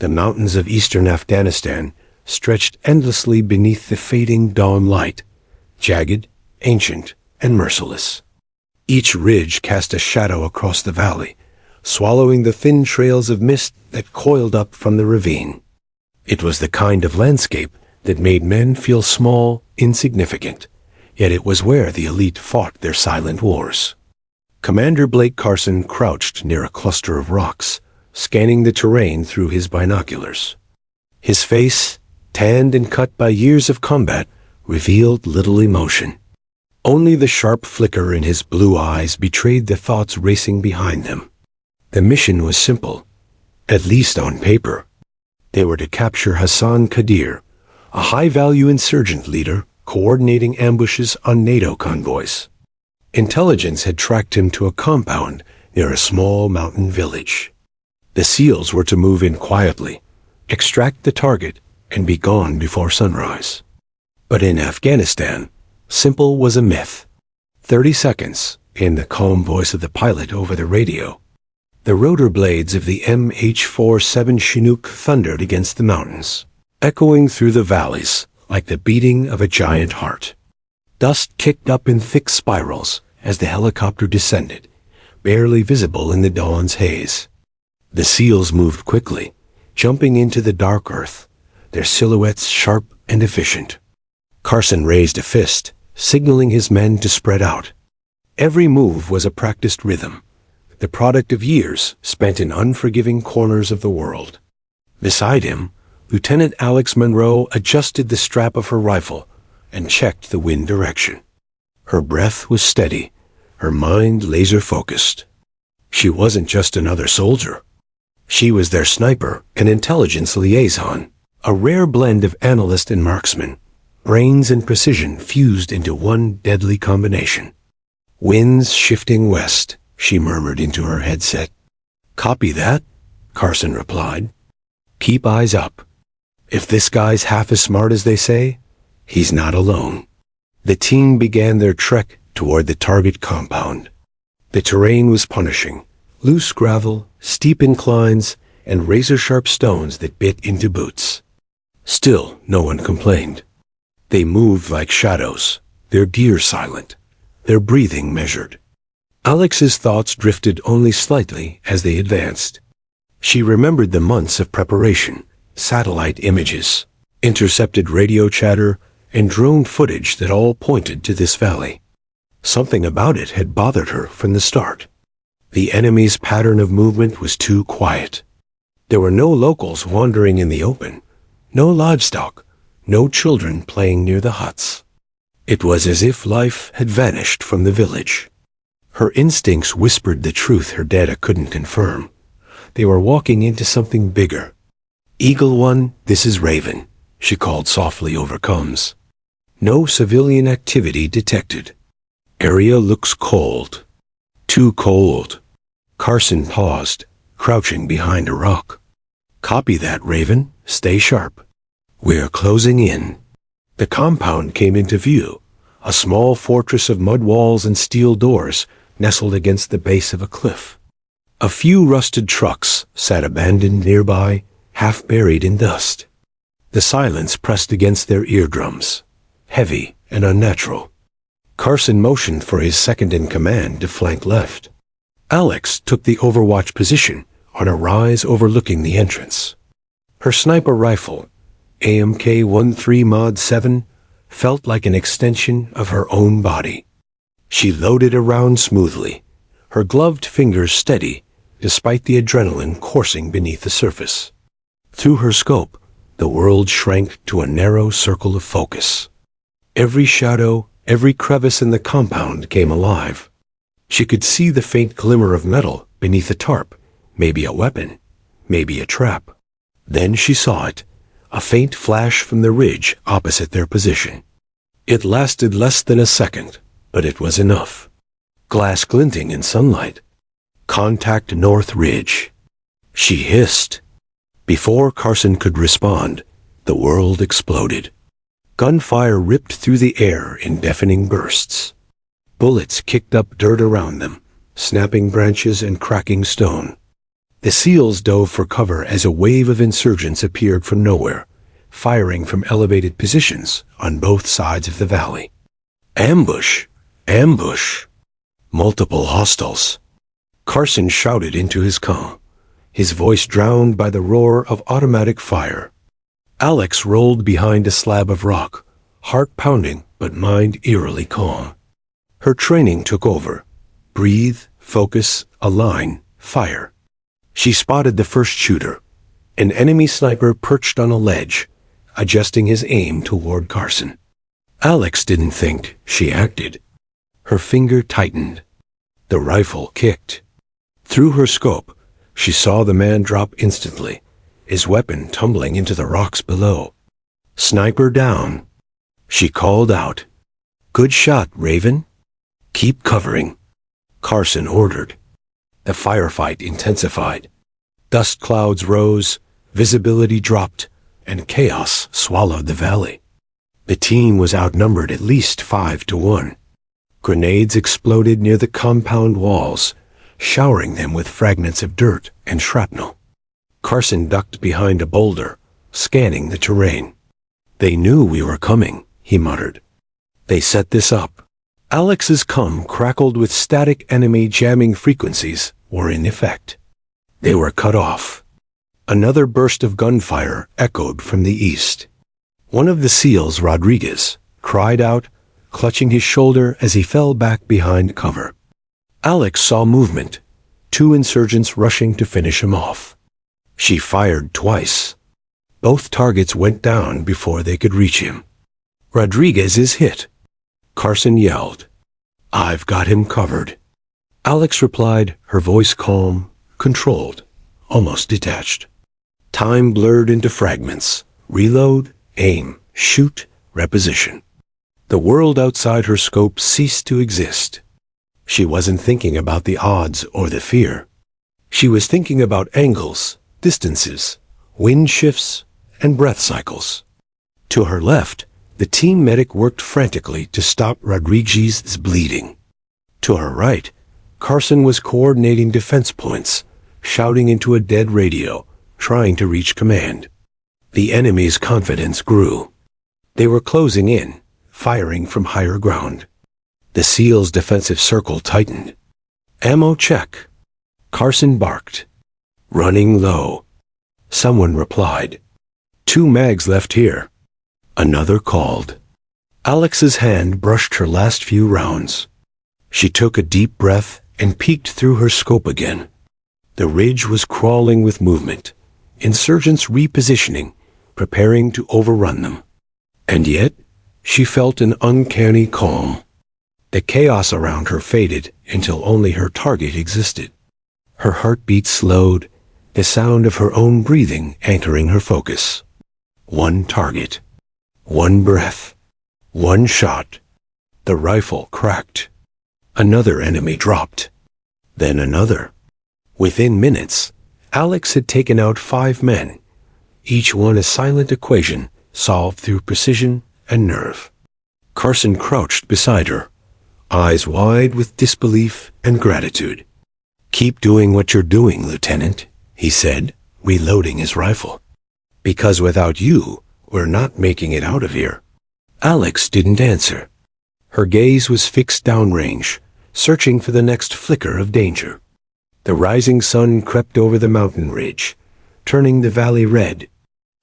The mountains of eastern Afghanistan stretched endlessly beneath the fading dawn light, jagged, ancient, and merciless. Each ridge cast a shadow across the valley, swallowing the thin trails of mist that coiled up from the ravine. It was the kind of landscape that made men feel small, insignificant, yet it was where the elite fought their silent wars. Commander Blake Carson crouched near a cluster of rocks, scanning the terrain through his binoculars. His face, tanned and cut by years of combat, revealed little emotion. Only the sharp flicker in his blue eyes betrayed the thoughts racing behind them. The mission was simple, at least on paper. They were to capture Hassan Qadir, a high-value insurgent leader coordinating ambushes on NATO convoys. Intelligence had tracked him to a compound near a small mountain village. The SEALs were to move in quietly, extract the target, and be gone before sunrise. But in Afghanistan, simple was a myth. 30 seconds, came the calm voice of the pilot over the radio. The rotor blades of the MH-47 Chinook thundered against the mountains, echoing through the valleys like the beating of a giant heart. Dust kicked up in thick spirals as the helicopter descended, barely visible in the dawn's haze. The SEALs moved quickly, jumping into the dark earth, their silhouettes sharp and efficient. Carson raised a fist, signaling his men to spread out. Every move was a practiced rhythm, the product of years spent in unforgiving corners of the world. Beside him, Lieutenant Alex Monroe adjusted the strap of her rifle and checked the wind direction. Her breath was steady, her mind laser-focused. She wasn't just another soldier. She was their sniper and intelligence liaison, a rare blend of analyst and marksman, brains and precision fused into one deadly combination. Winds shifting west, she murmured into her headset. "Copy that," Carson replied. "Keep eyes up. If this guy's half as smart as they say, he's not alone." The team began their trek toward the target compound. The terrain was punishing. Loose gravel, steep inclines, and razor-sharp stones that bit into boots. Still, no one complained. They moved like shadows, their gear silent, their breathing measured. Alex's thoughts drifted only slightly as they advanced. She remembered the months of preparation, satellite images, intercepted radio chatter, and drone footage that all pointed to this valley. Something about it had bothered her from the start. The enemy's pattern of movement was too quiet. There were no locals wandering in the open, no livestock, no children playing near the huts. It was as if life had vanished from the village. Her instincts whispered the truth her data couldn't confirm. They were walking into something bigger. "Eagle One, this is Raven," she called softly over comms. No civilian activity detected. "Area looks cold." Too cold. Carson paused, crouching behind a rock. "Copy that, Raven. Stay sharp. We're closing in." The compound came into view, a small fortress of mud walls and steel doors nestled against the base of a cliff. A few rusted trucks sat abandoned nearby, half buried in dust. The silence pressed against their eardrums, heavy and unnatural. Carson motioned for his second-in-command to flank left. Alex took the overwatch position on a rise overlooking the entrance. Her sniper rifle, AMK-13 Mod 7, felt like an extension of her own body. She loaded a round smoothly, her gloved fingers steady despite the adrenaline coursing beneath the surface. Through her scope, the world shrank to a narrow circle of focus. Every shadow, every crevice in the compound came alive. She could see the faint glimmer of metal beneath a tarp, maybe a weapon, maybe a trap. Then she saw it, a faint flash from the ridge opposite their position. It lasted less than a second, but it was enough. Glass glinting in sunlight. Contact North Ridge. She hissed. Before Carson could respond, the world exploded. Gunfire ripped through the air in deafening bursts. Bullets kicked up dirt around them, snapping branches and cracking stone. The SEALs dove for cover as a wave of insurgents appeared from nowhere, firing from elevated positions on both sides of the valley. Ambush! Ambush! Multiple hostiles. Carson shouted into his comm, his voice drowned by the roar of automatic fire. Alex rolled behind a slab of rock, heart pounding but mind eerily calm. Her training took over. Breathe, focus, align, fire. She spotted the first shooter, an enemy sniper perched on a ledge, adjusting his aim toward Carson. Alex didn't think, she acted. Her finger tightened. The rifle kicked. Through her scope, she saw the man drop instantly, his weapon tumbling into the rocks below. Sniper down. She called out, "Good shot, Raven. Keep covering," Carson ordered. The firefight intensified. Dust clouds rose, visibility dropped, and chaos swallowed the valley. The team was outnumbered at least 5-1. Grenades exploded near the compound walls, showering them with fragments of dirt and shrapnel. Carson ducked behind a boulder, scanning the terrain. "They knew we were coming," he muttered. "They set this up." Alex's comm crackled with static enemy jamming frequencies were in effect. They were cut off. Another burst of gunfire echoed from the east. One of the SEALs, Rodriguez, cried out, clutching his shoulder as he fell back behind cover. Alex saw movement, 2 insurgents rushing to finish him off. She fired twice. Both targets went down before they could reach him. "Rodriguez is hit," Carson yelled. "I've got him covered." Alex replied, her voice calm, controlled, almost detached. Time blurred into fragments. Reload, aim, shoot, reposition. The world outside her scope ceased to exist. She wasn't thinking about the odds or the fear. She was thinking about angles, distances, wind shifts, and breath cycles. To her left, the team medic worked frantically to stop Rodriguez's bleeding. To her right, Carson was coordinating defense points, shouting into a dead radio, trying to reach command. The enemy's confidence grew. They were closing in, firing from higher ground. The SEAL's defensive circle tightened. "Ammo check," Carson barked. "Running low," someone replied. "2 mags left here," another called. Alex's hand brushed her last few rounds. She took a deep breath and peeked through her scope again. The ridge was crawling with movement, insurgents repositioning, preparing to overrun them. And yet, she felt an uncanny calm. The chaos around her faded until only her target existed. Her heartbeat slowed, the sound of her own breathing anchoring her focus. One target. One breath. One shot. The rifle cracked. Another enemy dropped. Then another. Within minutes, Alex had taken out 5 men, each one a silent equation solved through precision and nerve. Carson crouched beside her, eyes wide with disbelief and gratitude. "Keep doing what you're doing, Lieutenant," he said, reloading his rifle. "Because without you, we're not making it out of here." Alex didn't answer. Her gaze was fixed downrange, searching for the next flicker of danger. The rising sun crept over the mountain ridge, turning the valley red.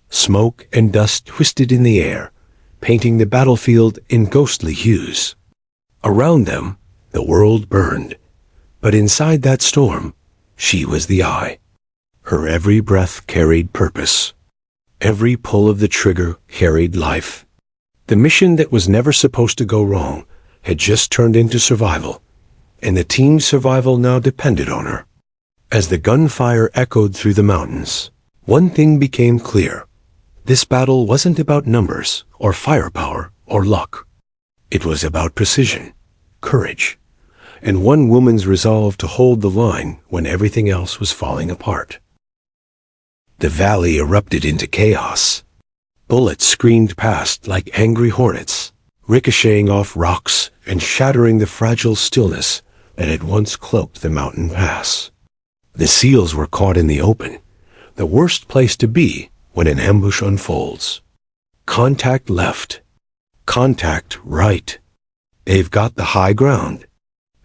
Smoke and dust twisted in the air, painting the battlefield in ghostly hues. Around them, the world burned, but inside that storm, she was the eye. Her every breath carried purpose. Every pull of the trigger carried life. The mission that was never supposed to go wrong had just turned into survival, and the team's survival now depended on her. As the gunfire echoed through the mountains, one thing became clear. This battle wasn't about numbers or firepower or luck. It was about precision, courage, and one woman's resolve to hold the line when everything else was falling apart. The valley erupted into chaos. Bullets screamed past like angry hornets, ricocheting off rocks and shattering the fragile stillness that had once cloaked the mountain pass. The SEALs were caught in the open, the worst place to be when an ambush unfolds. Contact left. Contact right. "They've got the high ground,"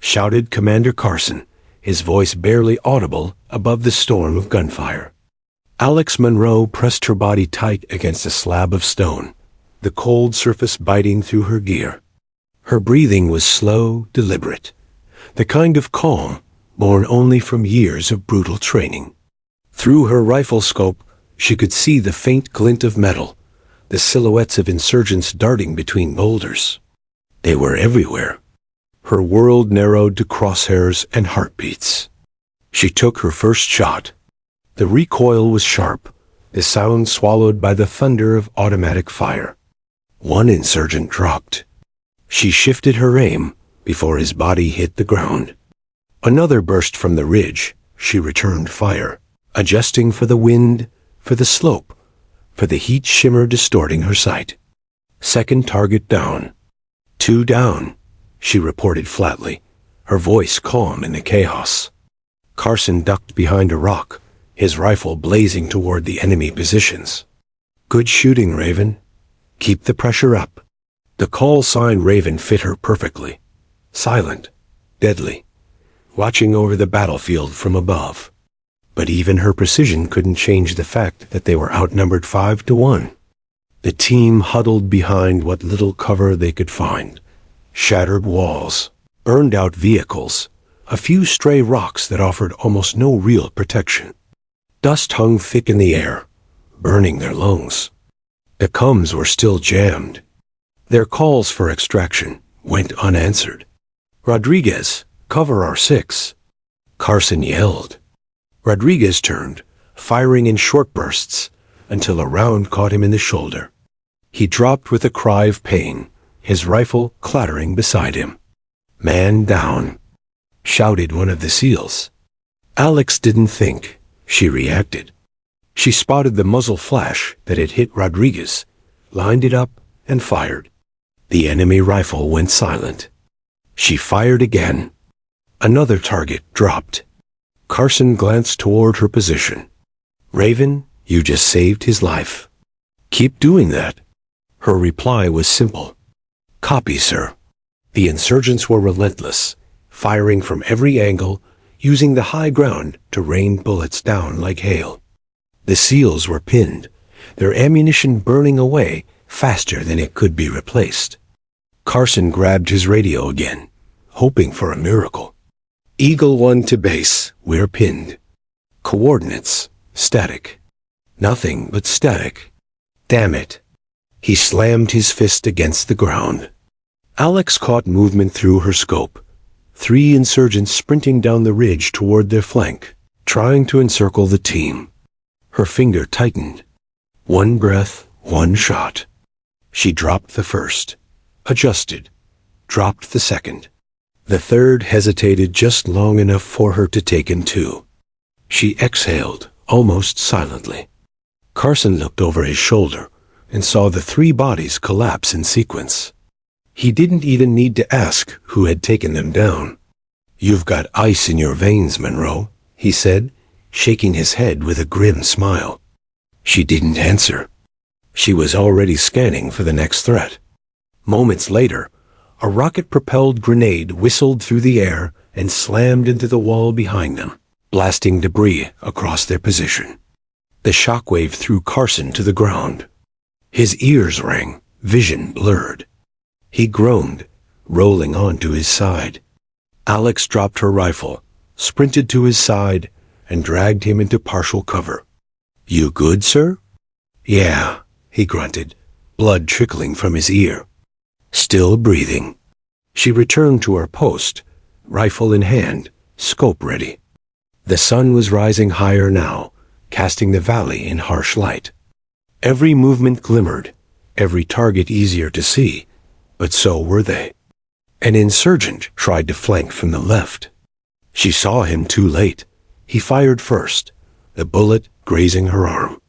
shouted Commander Carson, his voice barely audible above the storm of gunfire. Alex Monroe pressed her body tight against a slab of stone, the cold surface biting through her gear. Her breathing was slow, deliberate, the kind of calm born only from years of brutal training. Through her rifle scope, she could see the faint glint of metal, the silhouettes of insurgents darting between boulders. They were everywhere. Her world narrowed to crosshairs and heartbeats. She took her first shot. The recoil was sharp, the sound swallowed by the thunder of automatic fire. One insurgent dropped. She shifted her aim before his body hit the ground. Another burst from the ridge. She returned fire, adjusting for the wind, for the slope, for the heat shimmer distorting her sight. Second target down. 2 down, she reported flatly, her voice calm in the chaos. Carson ducked behind a rock, his rifle blazing toward the enemy positions. "Good shooting, Raven. Keep the pressure up." The call sign Raven fit her perfectly. Silent, deadly, watching over the battlefield from above. But even her precision couldn't change the fact that they were outnumbered 5-1. The team huddled behind what little cover they could find. Shattered walls, burned-out vehicles, a few stray rocks that offered almost no real protection. Dust hung thick in the air, burning their lungs. The comms were still jammed. Their calls for extraction went unanswered. "Rodriguez, cover our 6. Carson yelled. Rodriguez turned, firing in short bursts, until a round caught him in the shoulder. He dropped with a cry of pain, his rifle clattering beside him. "Man down," shouted one of the SEALs. Alex didn't think, she reacted. She spotted the muzzle flash that had hit Rodriguez, lined it up, and fired. The enemy rifle went silent. She fired again. Another target dropped. Carson glanced toward her position. "Raven, you just saved his life. Keep doing that." Her reply was simple. "Copy, sir." The insurgents were relentless, firing from every angle, using the high ground to rain bullets down like hail. The SEALs were pinned, their ammunition burning away faster than it could be replaced. Carson grabbed his radio again, hoping for a miracle. "Eagle 1 to base, we're pinned. Coordinates, static." Nothing but static. Damn it. He slammed his fist against the ground. Alex caught movement through her scope. 3 insurgents sprinting down the ridge toward their flank, trying to encircle the team. Her finger tightened. 1 breath, 1 shot. She dropped the first, adjusted, dropped the second. The third hesitated just long enough for her to take in 2. She exhaled, almost silently. Carson looked over his shoulder and saw the 3 bodies collapse in sequence. He didn't even need to ask who had taken them down. "You've got ice in your veins, Monroe," he said, shaking his head with a grim smile. She didn't answer. She was already scanning for the next threat. Moments later, a rocket-propelled grenade whistled through the air and slammed into the wall behind them, blasting debris across their position. The shockwave threw Carson to the ground. His ears rang, vision blurred. He groaned, rolling onto his side. Alex dropped her rifle, sprinted to his side, and dragged him into partial cover. "You good, sir?" "Yeah," he grunted, blood trickling from his ear. Still breathing. She returned to her post, rifle in hand, scope ready. The sun was rising higher now, casting the valley in harsh light. Every movement glimmered, every target easier to see, but so were they. An insurgent tried to flank from the left. She saw him too late. He fired first, the bullet grazing her arm.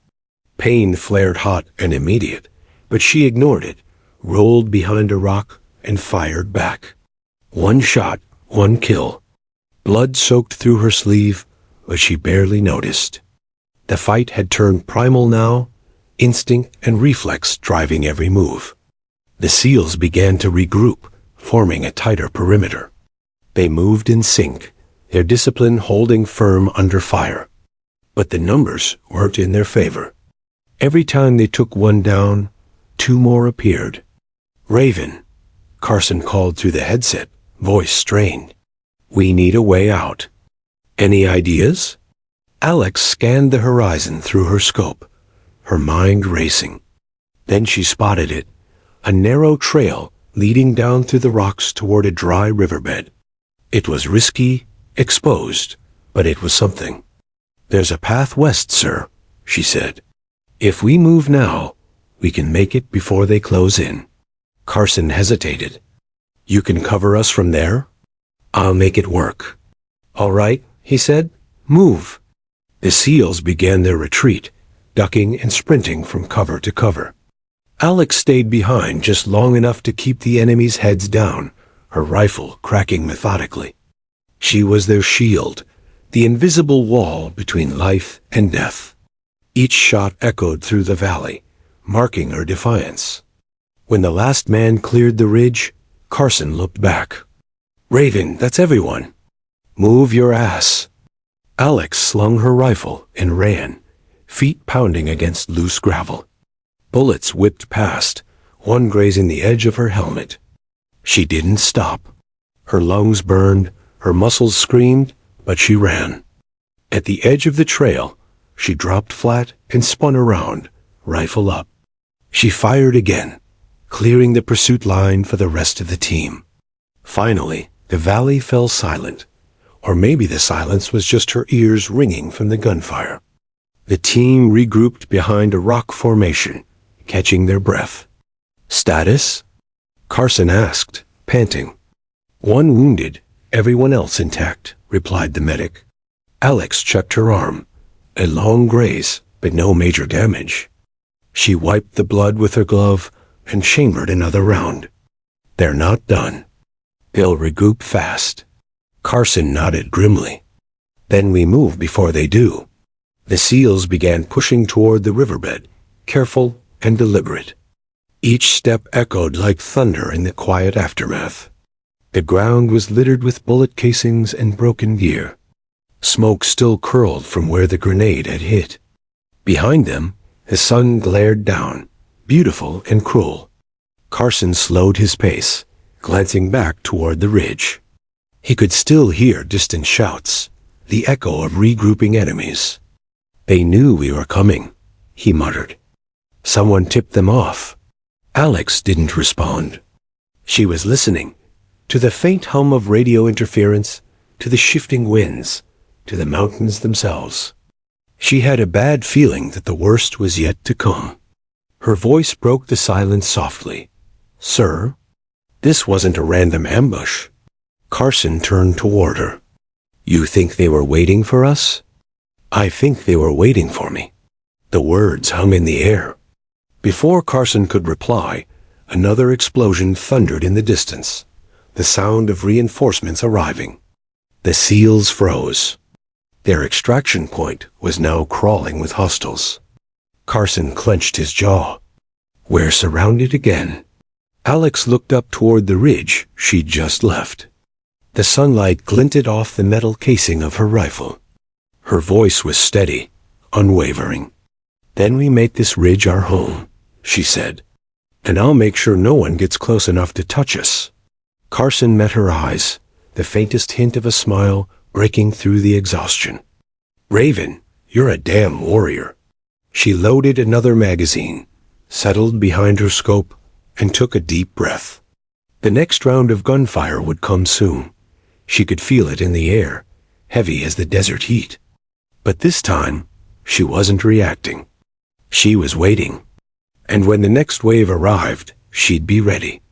Pain flared hot and immediate, but she ignored it, rolled behind a rock, and fired back. 1 shot, 1 kill. Blood soaked through her sleeve, but she barely noticed. The fight had turned primal now, instinct and reflex driving every move. The SEALs began to regroup, forming a tighter perimeter. They moved in sync, their discipline holding firm under fire. But the numbers weren't in their favor. Every time they took one down, two more appeared. "Raven," Carson called through the headset, voice strained. "We need a way out." "Any ideas?" Alex scanned the horizon through her scope, her mind racing. Then she spotted it, a narrow trail leading down through the rocks toward a dry riverbed. It was risky, exposed, but it was something. "There's a path west, sir," she said. "If we move now, we can make it before they close in." Carson hesitated. "You can cover us from there?" "I'll make it work." "All right," he said. "Move." The SEALs began their retreat, ducking and sprinting from cover to cover. Alex stayed behind just long enough to keep the enemy's heads down, her rifle cracking methodically. She was their shield, the invisible wall between life and death. Each shot echoed through the valley, marking her defiance. When the last man cleared the ridge, Carson looked back. "Raven, that's everyone. Move your ass." Alex slung her rifle and ran, feet pounding against loose gravel. Bullets whipped past, one grazing the edge of her helmet. She didn't stop. Her lungs burned, her muscles screamed, but she ran. At the edge of the trail, she dropped flat and spun around, rifle up. She fired again, clearing the pursuit line for the rest of the team. Finally, the valley fell silent. Or maybe the silence was just her ears ringing from the gunfire. The team regrouped behind a rock formation, catching their breath. "Status?" Carson asked, panting. "One wounded, everyone else intact," replied the medic. Alex checked her arm. A long graze, but no major damage. She wiped the blood with her glove and chambered another round. "They're not done. They'll regroup fast." Carson nodded grimly. "Then we move before they do." The SEALs began pushing toward the riverbed, careful and deliberate. Each step echoed like thunder in the quiet aftermath. The ground was littered with bullet casings and broken gear. Smoke still curled from where the grenade had hit. Behind them, the sun glared down, beautiful and cruel. Carson slowed his pace, glancing back toward the ridge. He could still hear distant shouts, the echo of regrouping enemies. "They knew we were coming," he muttered. "Someone tipped them off." Alex didn't respond. She was listening, to the faint hum of radio interference, to the shifting winds, to the mountains themselves. She had a bad feeling that the worst was yet to come. Her voice broke the silence softly. "Sir, this wasn't a random ambush." Carson turned toward her. "You think they were waiting for us?" "I think they were waiting for me." The words hung in the air. Before Carson could reply, another explosion thundered in the distance, the sound of reinforcements arriving. The SEALs froze. Their extraction point was now crawling with hostiles. Carson clenched his jaw. "We're surrounded again." Alex looked up toward the ridge she'd just left. The sunlight glinted off the metal casing of her rifle. Her voice was steady, unwavering. "Then we make this ridge our home," she said. "And I'll make sure no one gets close enough to touch us." Carson met her eyes, the faintest hint of a smile breaking through the exhaustion. "Raven, you're a damn warrior." She loaded another magazine, settled behind her scope, and took a deep breath. The next round of gunfire would come soon. She could feel it in the air, heavy as the desert heat. But this time, she wasn't reacting. She was waiting. And when the next wave arrived, she'd be ready.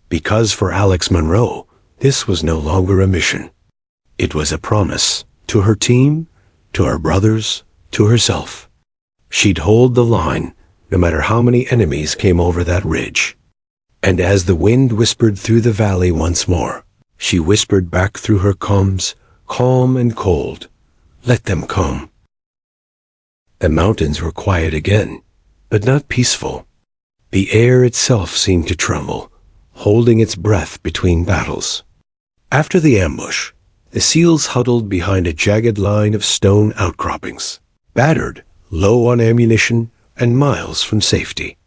Because for Alex Monroe, this was no longer a mission. It was a promise, to her team, to her brothers, to herself. She'd hold the line, no matter how many enemies came over that ridge. And as the wind whispered through the valley once more, she whispered back through her comms, calm and cold, Let them come. The mountains were quiet again, but not peaceful. The air itself seemed to tremble, holding its breath between battles. After the ambush, the SEALs huddled behind a jagged line of stone outcroppings, battered, low on ammunition, and miles from safety.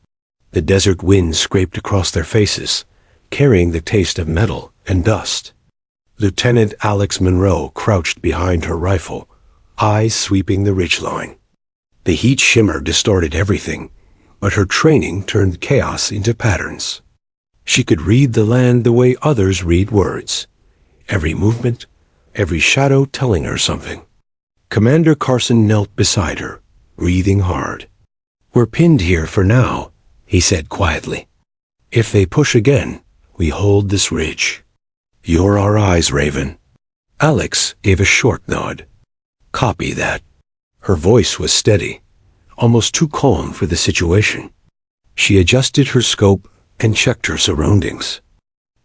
The desert wind scraped across their faces, carrying the taste of metal and dust. Lieutenant Alex Monroe crouched behind her rifle, eyes sweeping the ridgeline. The heat shimmer distorted everything, but her training turned chaos into patterns. She could read the land the way others read words, every movement, every shadow telling her something. Commander Carson knelt beside her, breathing hard. "We're pinned here for now," he said quietly. "If they push again, we hold this ridge. You're our eyes, Raven." Alex gave a short nod. "Copy that." Her voice was steady, almost too calm for the situation. She adjusted her scope and checked her surroundings.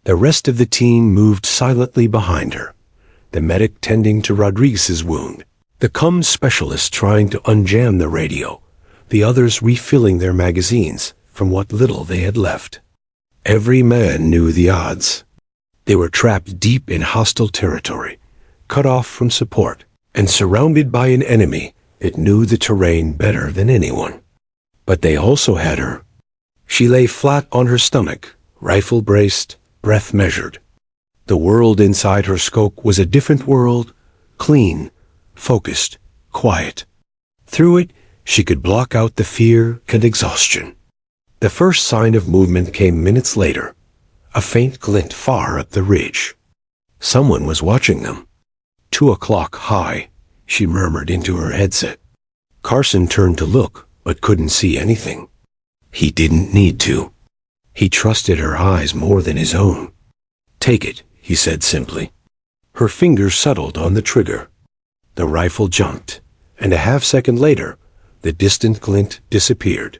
The rest of the team moved silently behind her, the medic tending to Rodriguez's wound, the comms specialist trying to unjam the radio, the others refilling their magazines from what little they had left. Every man knew the odds. They were trapped deep in hostile territory, cut off from support, and surrounded by an enemy that knew the terrain better than anyone. But they also had her. She lay flat on her stomach, rifle braced, breath measured. The world inside her scope was a different world, clean, focused, quiet. Through it, she could block out the fear and exhaustion. The first sign of movement came minutes later, a faint glint far up the ridge. Someone was watching them. 2 o'clock high, she murmured into her headset. Carson turned to look, but couldn't see anything. He didn't need to. He trusted her eyes more than his own. "Take it," he said simply. Her fingers settled on the trigger. The rifle jumped, and a half-second later, the distant glint disappeared.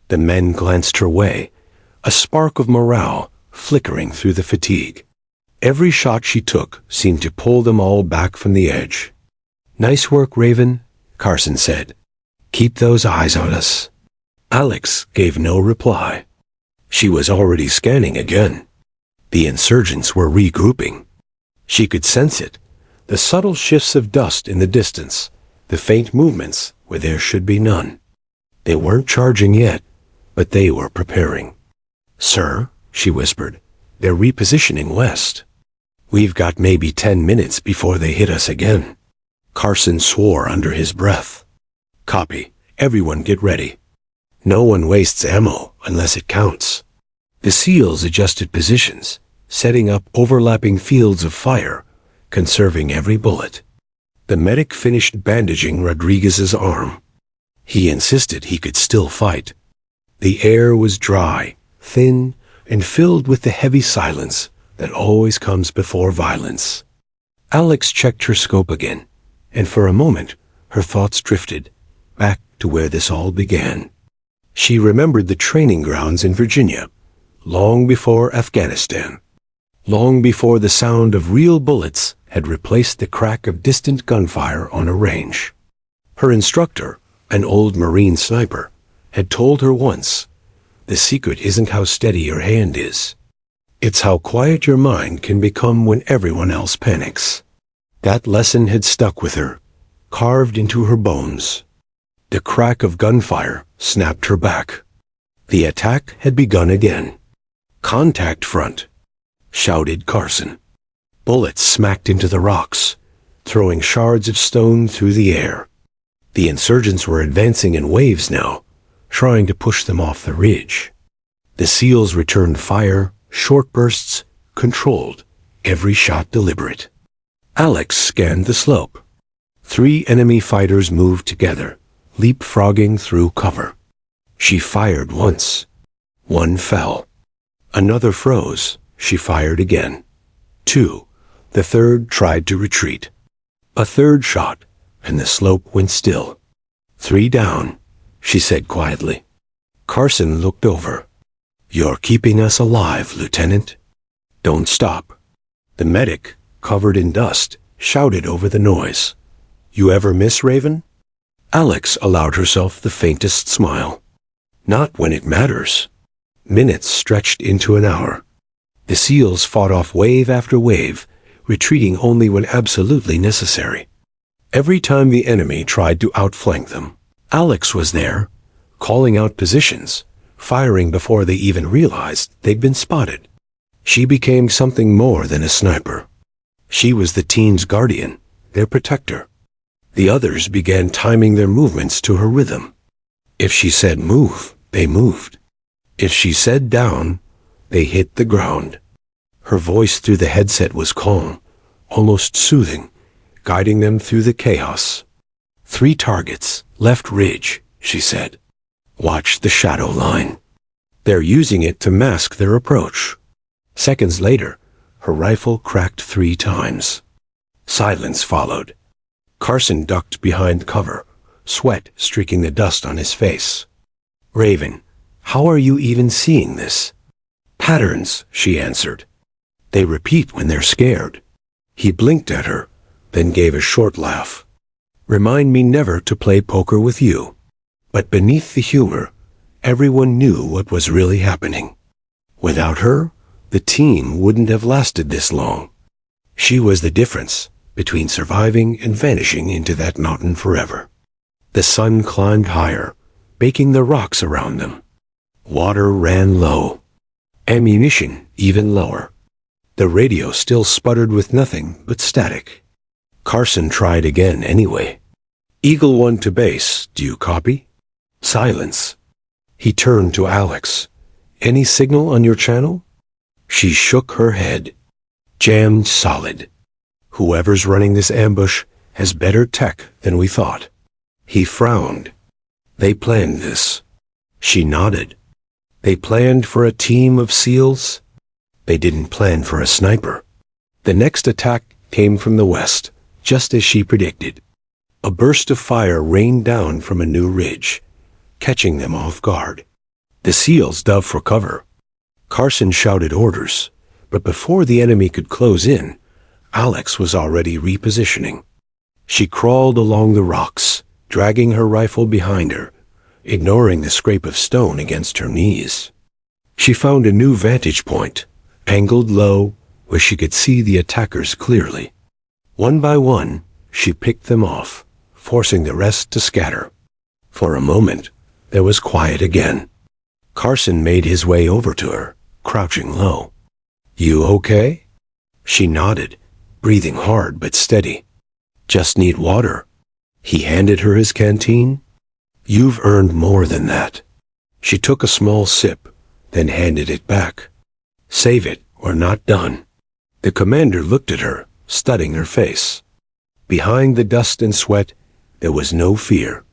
The men glanced her way, a spark of morale flickering through the fatigue. Every shot she took seemed to pull them all back from the edge. "Nice work, Raven," Carson said. "Keep those eyes on us." Alex gave no reply. She was already scanning again. The insurgents were regrouping. She could sense it, the subtle shifts of dust in the distance, the faint movements where there should be none. They weren't charging yet, but they were preparing. "Sir," she whispered, "they're repositioning west. We've got maybe 10 minutes before they hit us again." Carson swore under his breath. "Copy. Everyone get ready. No one wastes ammo unless it counts." The SEALs adjusted positions, setting up overlapping fields of fire, conserving every bullet. The medic finished bandaging Rodriguez's arm. He insisted he could still fight. The air was dry, thin, and filled with the heavy silence that always comes before violence. Alex checked her scope again, and for a moment her thoughts drifted back to where this all began. She remembered the training grounds in Virginia, long before Afghanistan, long before the sound of real bullets had replaced the crack of distant gunfire on a range. Her instructor, an old Marine sniper, had told her once, "The secret isn't how steady your hand is. It's how quiet your mind can become when everyone else panics." That lesson had stuck with her, carved into her bones. The crack of gunfire snapped her back. The attack had begun again. "Contact front," shouted Carson. Bullets smacked into the rocks, throwing shards of stone through the air. The insurgents were advancing in waves now, trying to push them off the ridge. The SEALs returned fire, short bursts, controlled, every shot deliberate. Alex scanned the slope. 3 enemy fighters moved together, leapfrogging through cover. She fired once. One fell. Another froze. She fired again. 2. The third tried to retreat. A third shot, and the slope went still. 3 down, she said quietly. Carson looked over. "You're keeping us alive, Lieutenant. Don't stop." The medic, covered in dust, shouted over the noise. You ever miss, Raven? Alex allowed herself the faintest smile. Not when it matters. Minutes stretched into an hour. The SEALs fought off wave after wave, retreating only when absolutely necessary. Every time the enemy tried to outflank them, Alex was there, calling out positions, firing before they even realized they'd been spotted. She became something more than a sniper. She was the team's guardian, their protector. The others began timing their movements to her rhythm. If she said move, they moved. If she said down, they hit the ground. Her voice through the headset was calm, almost soothing, guiding them through the chaos. 3 targets, left ridge, she said. Watch the shadow line. They're using it to mask their approach. Seconds later, her rifle cracked 3 times. Silence followed. Carson ducked behind cover, sweat streaking the dust on his face. Raven, how are you even seeing this? Patterns, she answered. They repeat when they're scared. He blinked at her, then gave a short laugh. Remind me never to play poker with you. But beneath the humor, everyone knew what was really happening. Without her, the team wouldn't have lasted this long. She was the difference between surviving and vanishing into that mountain forever. The sun climbed higher, baking the rocks around them. Water ran low. Ammunition even lower. The radio still sputtered with nothing but static. Carson tried again anyway. Eagle 1 to base, do you copy? Silence. He turned to Alex. Any signal on your channel? She shook her head. Jammed solid. Whoever's running this ambush has better tech than we thought. He frowned. They planned this. She nodded. They planned for a team of SEALs. They didn't plan for a sniper. The next attack came from the west, just as she predicted. A burst of fire rained down from a new ridge, catching them off guard. The SEALs dove for cover. Carson shouted orders, but before the enemy could close in, Alex was already repositioning. She crawled along the rocks, dragging her rifle behind her, ignoring the scrape of stone against her knees. She found a new vantage point, angled low, where she could see the attackers clearly. One by one, she picked them off, forcing the rest to scatter. For a moment, there was quiet again. Carson made his way over to her, crouching low. You okay? She nodded, breathing hard but steady. Just need water. He handed her his canteen. You've earned more than that. She took a small sip, then handed it back. Save it, we're not done. The commander looked at her, studying her face. Behind the dust and sweat, there was no fear,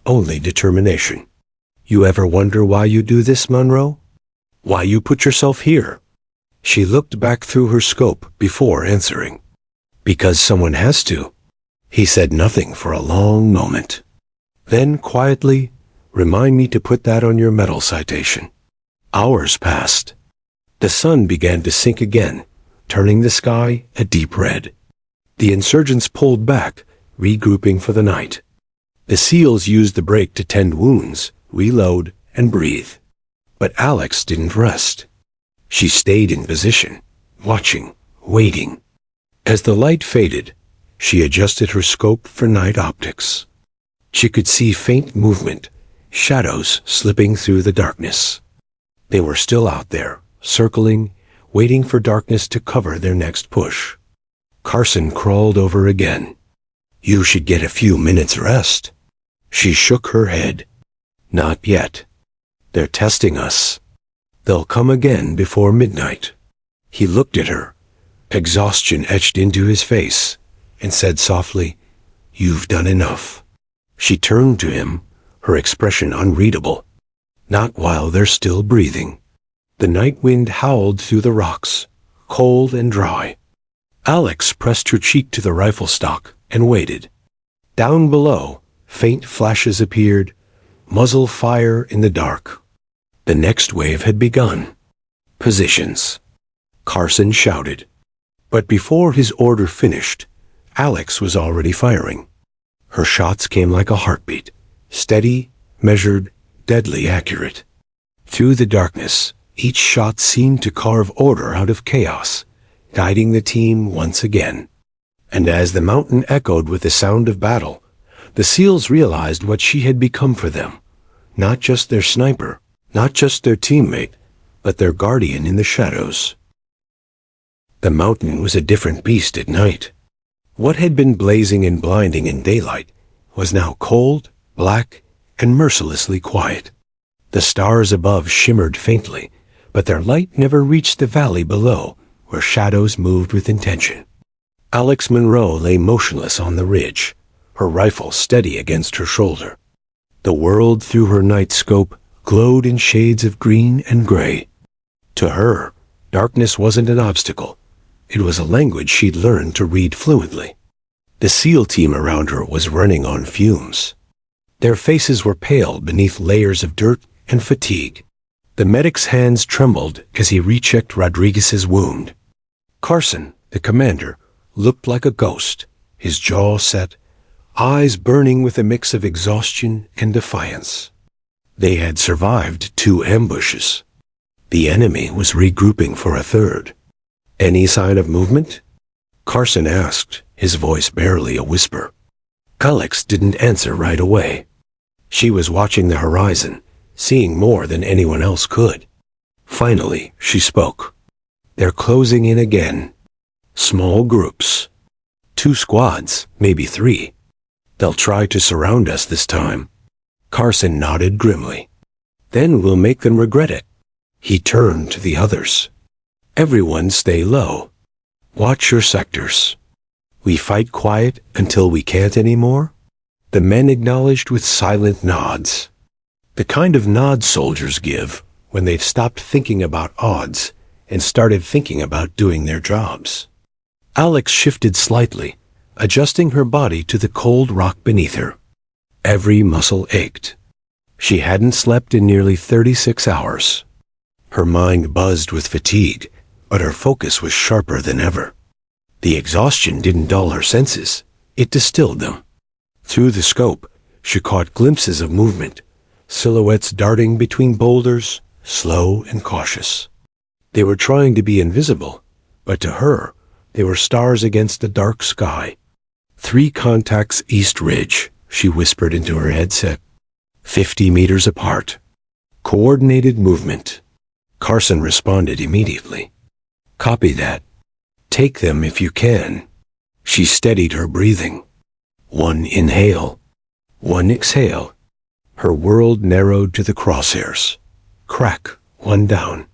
only determination. You ever wonder why you do this, Monroe? Why you put yourself here? She looked back through her scope before answering. Because someone has to. He said nothing for a long moment. Then, quietly, remind me to put that on your medal citation. Hours passed. The sun began to sink again, turning the sky a deep red. The insurgents pulled back, regrouping for the night. The SEALs used the break to tend wounds, reload, and breathe. But Alex didn't rest. She stayed in position, watching, waiting. As the light faded, she adjusted her scope for night optics. She could see faint movement, shadows slipping through the darkness. They were still out there, circling, waiting for darkness to cover their next push. Carson crawled over again. You should get a few minutes rest. She shook her head. Not yet. They're testing us. They'll come again before midnight. He looked at her, exhaustion etched into his face, and said softly, You've done enough. She turned to him, her expression unreadable. Not while they're still breathing. The night wind howled through the rocks, cold and dry. Alex pressed her cheek to the rifle stock and waited. Down below, faint flashes appeared, muzzle fire in the dark. The next wave had begun. Positions. Carson shouted. But before his order finished, Alex was already firing. Her shots came like a heartbeat, steady, measured, deadly accurate. Through the darkness, each shot seemed to carve order out of chaos, guiding the team once again. And as the mountain echoed with the sound of battle, the SEALs realized what she had become for them. Not just their sniper, not just their teammate, but their guardian in the shadows. The mountain was a different beast at night. What had been blazing and blinding in daylight was now cold, black, and mercilessly quiet. The stars above shimmered faintly, but their light never reached the valley below, where shadows moved with intention. Alex Monroe lay motionless on the ridge, her rifle steady against her shoulder. The world through her night scope glowed in shades of green and gray. To her, darkness wasn't an obstacle. It was a language she'd learned to read fluently. The SEAL team around her was running on fumes. Their faces were pale beneath layers of dirt and fatigue. The medic's hands trembled as he rechecked Rodriguez's wound. Carson, the commander, looked like a ghost, his jaw set, eyes burning with a mix of exhaustion and defiance. They had survived 2 ambushes. The enemy was regrouping for a third. Any sign of movement? Carson asked, his voice barely a whisper. Alex didn't answer right away. She was watching the horizon, seeing more than anyone else could. Finally, she spoke. They're closing in again. Small groups. 2 squads, maybe 3. They'll try to surround us this time. Carson nodded grimly. Then we'll make them regret it. He turned to the others. Everyone stay low. Watch your sectors. We fight quiet until we can't anymore? The men acknowledged with silent nods. The kind of nod soldiers give when they've stopped thinking about odds and started thinking about doing their jobs. Alex shifted slightly, adjusting her body to the cold rock beneath her. Every muscle ached. She hadn't slept in nearly 36 hours. Her mind buzzed with fatigue, but her focus was sharper than ever. The exhaustion didn't dull her senses, it distilled them. Through the scope, she caught glimpses of movement, silhouettes darting between boulders, slow and cautious. They were trying to be invisible, but to her, they were stars against a dark sky. 3 contacts east ridge, she whispered into her headset. 50 meters apart. Coordinated movement. Carson responded immediately. Copy that. Take them if you can. She steadied her breathing. 1 inhale. 1 exhale. Her world narrowed to the crosshairs. Crack, 1 down.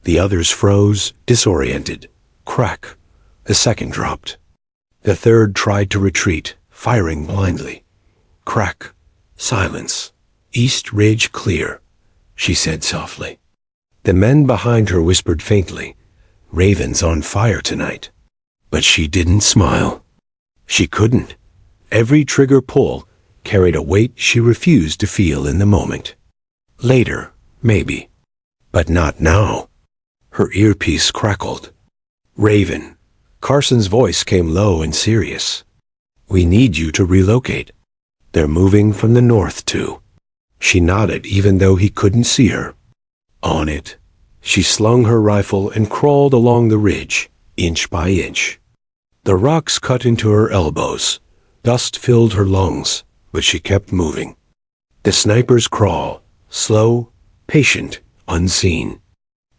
The others froze, disoriented. Crack. The second dropped. The third tried to retreat, firing blindly. Crack. Silence. East ridge clear, she said softly. The men behind her whispered faintly, Raven's on fire tonight. But she didn't smile. She couldn't. Every trigger pull carried a weight she refused to feel in the moment. Later, maybe. But not now. Her earpiece crackled. Raven. Carson's voice came low and serious. We need you to relocate. They're moving from the north too. She nodded even though he couldn't see her. On it. She slung her rifle and crawled along the ridge, inch by inch. The rocks cut into her elbows. Dust filled her lungs, but she kept moving. The sniper's crawl, slow, patient, unseen.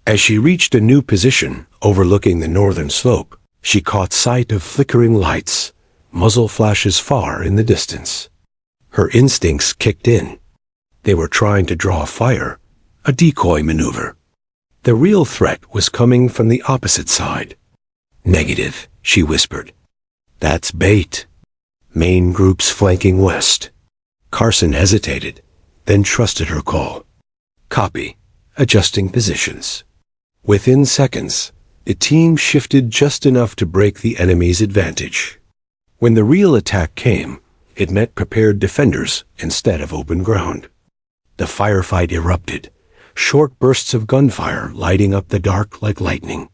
As she reached a new position overlooking the northern slope, she caught sight of flickering lights, muzzle flashes far in the distance. Her instincts kicked in. They were trying to draw fire, a decoy maneuver. The real threat was coming from the opposite side. Negative, she whispered. That's bait. Main groups flanking west. Carson hesitated, then trusted her call. Copy, adjusting positions. Within seconds, the team shifted just enough to break the enemy's advantage. When the real attack came, it met prepared defenders instead of open ground. The firefight erupted, short bursts of gunfire lighting up the dark like lightning.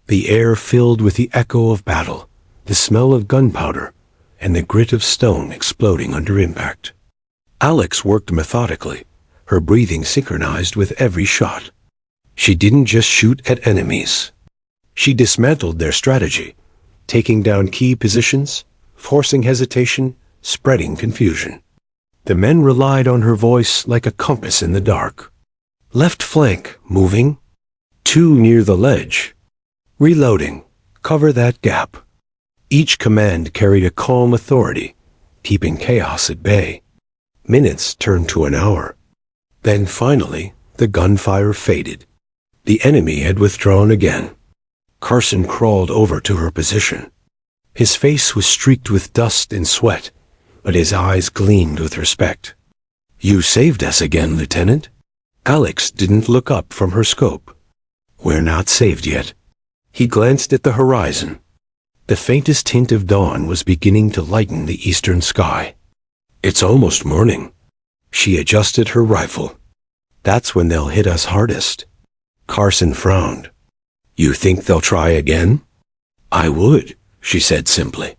The air filled with the echo of battle, the smell of gunpowder, and the grit of stone exploding under impact. Alex worked methodically, her breathing synchronized with every shot. She didn't just shoot at enemies. She dismantled their strategy, taking down key positions, forcing hesitation, spreading confusion. The men relied on her voice like a compass in the dark. Left flank, moving. 2 near the ledge. Reloading, cover that gap. Each command carried a calm authority, keeping chaos at bay. Minutes turned to an hour. Then finally, the gunfire faded. The enemy had withdrawn again. Carson crawled over to her position. His face was streaked with dust and sweat, but his eyes gleamed with respect. "You saved us again, Lieutenant." Alex didn't look up from her scope. "We're not saved yet." He glanced at the horizon. The faintest hint of dawn was beginning to lighten the eastern sky. "It's almost morning." She adjusted her rifle. "That's when they'll hit us hardest." Carson frowned. "You think they'll try again?" "I would," she said simply.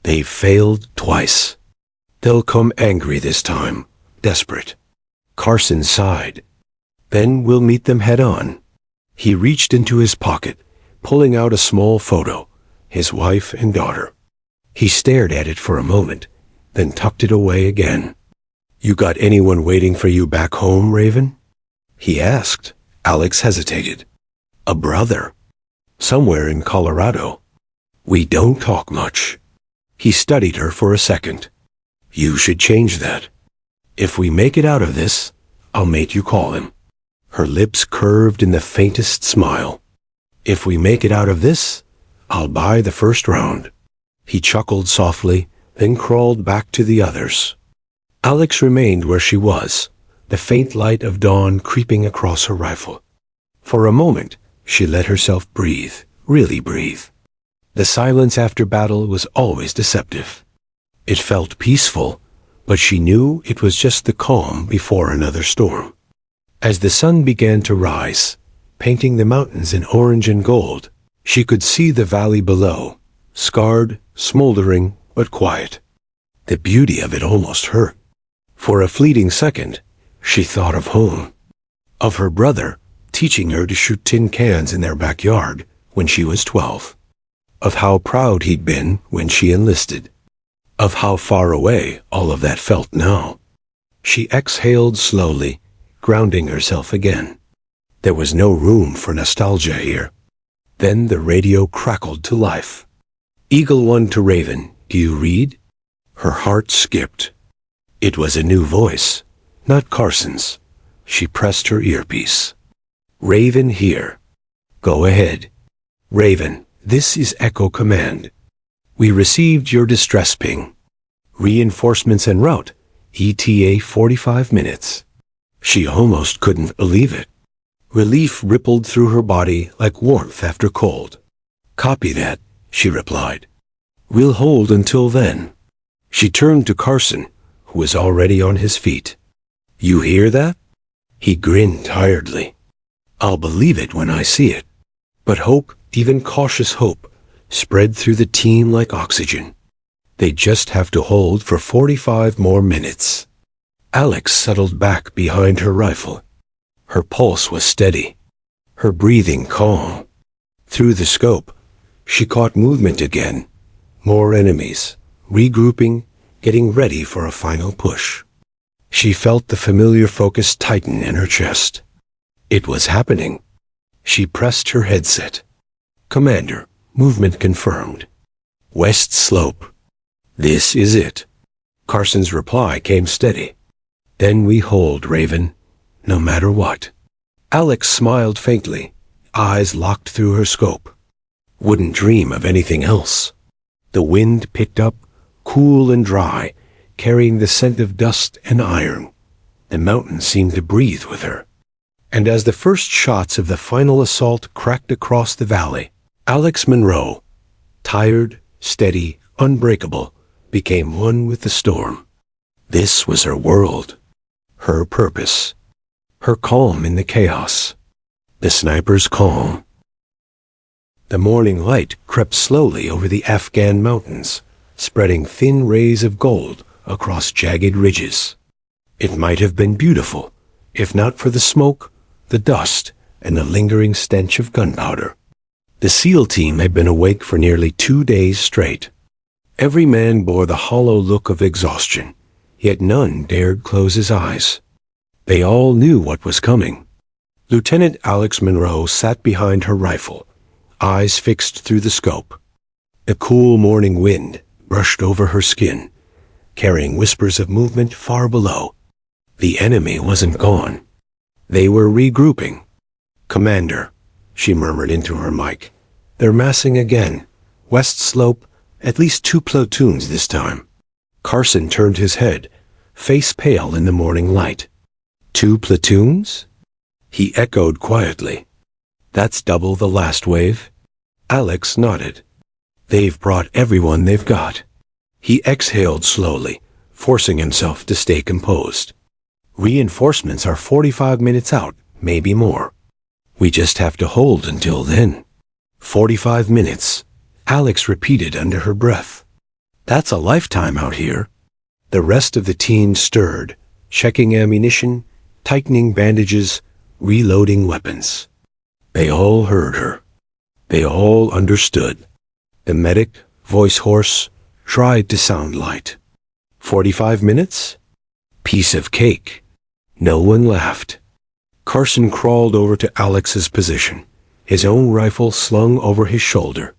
"They've failed twice. They'll come angry this time, desperate." Carson sighed. "Then we'll meet them head on." He reached into his pocket, pulling out a small photo, his wife and daughter. He stared at it for a moment, then tucked it away again. "You got anyone waiting for you back home, Raven?" he asked. Alex hesitated. "A brother. Somewhere in Colorado. We don't talk much." He studied her for a second. "You should change that. If we make it out of this, I'll make you call him." Her lips curved in the faintest smile. "If we make it out of this, I'll buy the first round." He chuckled softly, then crawled back to the others. Alex remained where she was, the faint light of dawn creeping across her rifle. For a moment, she let herself breathe, really breathe. The silence after battle was always deceptive. It felt peaceful, but she knew it was just the calm before another storm. As the sun began to rise, painting the mountains in orange and gold, she could see the valley below, scarred, smoldering, but quiet. The beauty of it almost hurt. For a fleeting second, she thought of home, of her brother teaching her to shoot tin cans in their backyard when she was 12, of how proud he'd been when she enlisted, of how far away all of that felt now. She exhaled slowly, grounding herself again. There was no room for nostalgia here. Then the radio crackled to life. "Eagle 1 to Raven, do you read?" Her heart skipped. It was a new voice, not Carson's. She pressed her earpiece. "Raven here. Go ahead." "Raven, this is Echo Command. We received your distress ping. Reinforcements en route, ETA 45 minutes. She almost couldn't believe it. Relief rippled through her body like warmth after cold. "Copy that," she replied. "We'll hold until then." She turned to Carson, who was already on his feet. "You hear that?" He grinned tiredly. "I'll believe it when I see it." But hope, even cautious hope, spread through the team like oxygen. They just have to hold for 45 more minutes. Alex settled back behind her rifle. Her pulse was steady, her breathing calm. Through the scope, she caught movement again. More enemies, regrouping, getting ready for a final push. She felt the familiar focus tighten in her chest. It was happening. She pressed her headset. "Commander, movement confirmed. West slope." "This is it." Carson's reply came steady. "Then we hold, Raven, no matter what." Alex smiled faintly, eyes locked through her scope. Wouldn't dream of anything else. The wind picked up, cool and dry, carrying the scent of dust and iron. The mountains seemed to breathe with her. And as the first shots of the final assault cracked across the valley, Alex Monroe, tired, steady, unbreakable, became one with the storm. This was her world, her purpose, her calm in the chaos, the sniper's calm. The morning light crept slowly over the Afghan mountains, spreading thin rays of gold across jagged ridges. It might have been beautiful, if not for the smoke, the dust, and the lingering stench of gunpowder. The SEAL team had been awake for nearly 2 days straight. Every man bore the hollow look of exhaustion, yet none dared close his eyes. They all knew what was coming. Lieutenant Alex Monroe sat behind her rifle, eyes fixed through the scope. The cool morning wind brushed over her skin, carrying whispers of movement far below. The enemy wasn't gone. They were regrouping. "Commander," she murmured into her mic, "they're massing again. West slope, at least 2 platoons this time." Carson turned his head, face pale in the morning light. "2 platoons?" He echoed quietly. "That's double the last wave." Alex nodded. "They've brought everyone they've got." He exhaled slowly, forcing himself to stay composed. "Reinforcements are 45 minutes out, maybe more. We just have to hold until then." 45 minutes, Alex repeated under her breath. "That's a lifetime out here." The rest of the team stirred, checking ammunition, tightening bandages, reloading weapons. They all heard her. They all understood. The medic, voice hoarse, tried to sound light. 45 minutes? Piece of cake. No one laughed. Carson crawled over to Alex's position, his own rifle slung over his shoulder.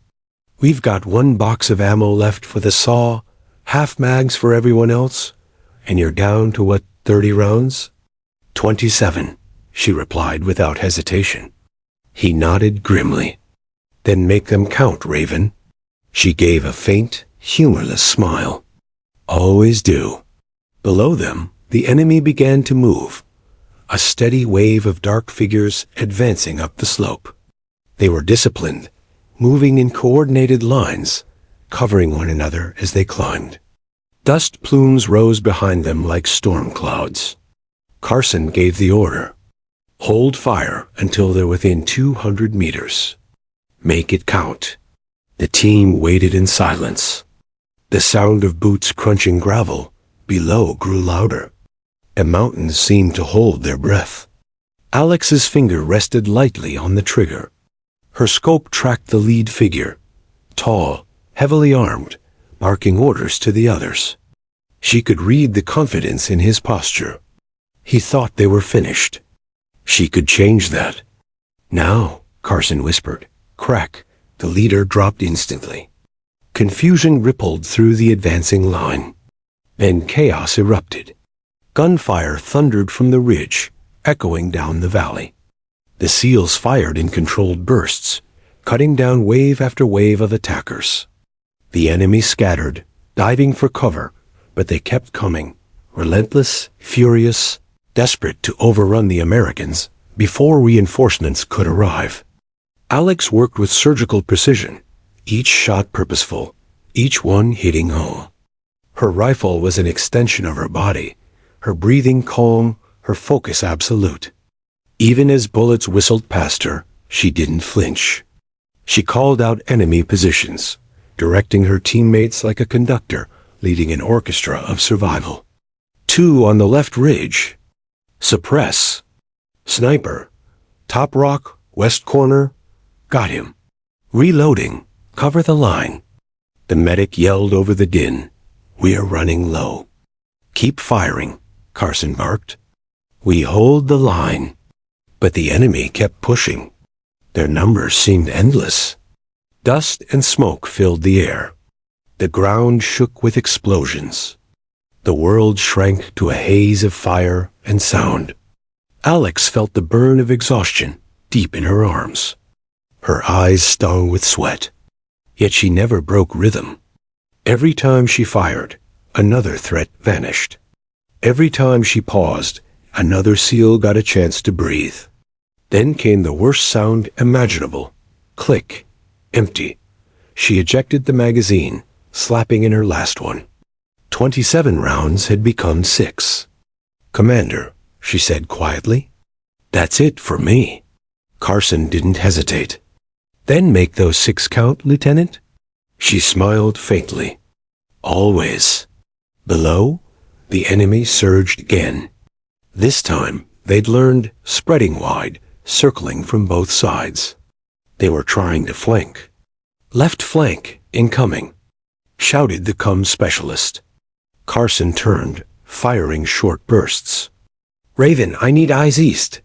"We've got 1 box of ammo left for the saw, half mags for everyone else, and you're down to what, 30 rounds?" 27, she replied without hesitation. He nodded grimly. "Then make them count, Raven." She gave a faint, humorless smile. "Always do." Below them, the enemy began to move, a steady wave of dark figures advancing up the slope. They were disciplined, moving in coordinated lines, covering one another as they climbed. Dust plumes rose behind them like storm clouds. Carson gave the order. "Hold fire until they're within 200 meters. Make it count." The team waited in silence. The sound of boots crunching gravel below grew louder. The mountains seemed to hold their breath. Alex's finger rested lightly on the trigger. Her scope tracked the lead figure, tall, heavily armed, barking orders to the others. She could read the confidence in his posture. He thought they were finished. She could change that. "Now," Carson whispered. Crack, the leader dropped instantly. Confusion rippled through the advancing line. Then chaos erupted. Gunfire thundered from the ridge, echoing down the valley. The SEALs fired in controlled bursts, cutting down wave after wave of attackers. The enemy scattered, diving for cover, but they kept coming, relentless, furious, desperate to overrun the Americans before reinforcements could arrive. Alex worked with surgical precision, each shot purposeful, each one hitting home. Her rifle was an extension of her body, her breathing calm, her focus absolute. Even as bullets whistled past her, she didn't flinch. She called out enemy positions, directing her teammates like a conductor leading an orchestra of survival. 2 on the left ridge. Suppress. Sniper. Top rock, west corner. Got him. Reloading. Cover the line. The medic yelled over the din. "We're running low." "Keep firing," Carson barked. "We hold the line." But the enemy kept pushing. Their numbers seemed endless. Dust and smoke filled the air. The ground shook with explosions. The world shrank to a haze of fire and sound. Alex felt the burn of exhaustion deep in her arms. Her eyes stung with sweat. Yet she never broke rhythm. Every time she fired, another threat vanished. Every time she paused, another SEAL got a chance to breathe. Then came the worst sound imaginable. Click. Empty. She ejected the magazine, slapping in her last one. 27 rounds had become 6. "Commander," she said quietly, "that's it for me." Carson didn't hesitate. "Then make those 6 count, Lieutenant." She smiled faintly. Always. Below, the enemy surged again. This time, they'd learned spreading wide, circling from both sides. They were trying to flank. Left flank, incoming, shouted the comm specialist. Carson turned, firing short bursts. Raven, I need eyes east.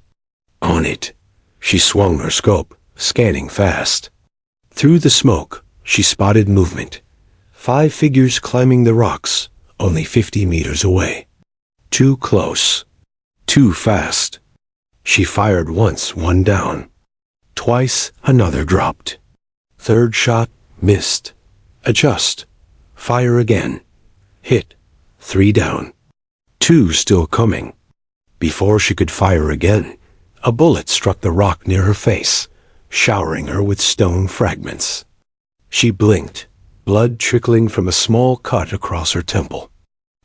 On it. She swung her scope, scanning fast. Through the smoke, she spotted movement. 5 figures climbing the rocks, only 50 meters away. Too close. Too fast. She fired once, one down. Twice, another dropped. Third shot, missed. Adjust. Fire again. Hit. 3 down. 2 still coming. Before she could fire again, a bullet struck the rock near her face, showering her with stone fragments. She blinked, blood trickling from a small cut across her temple.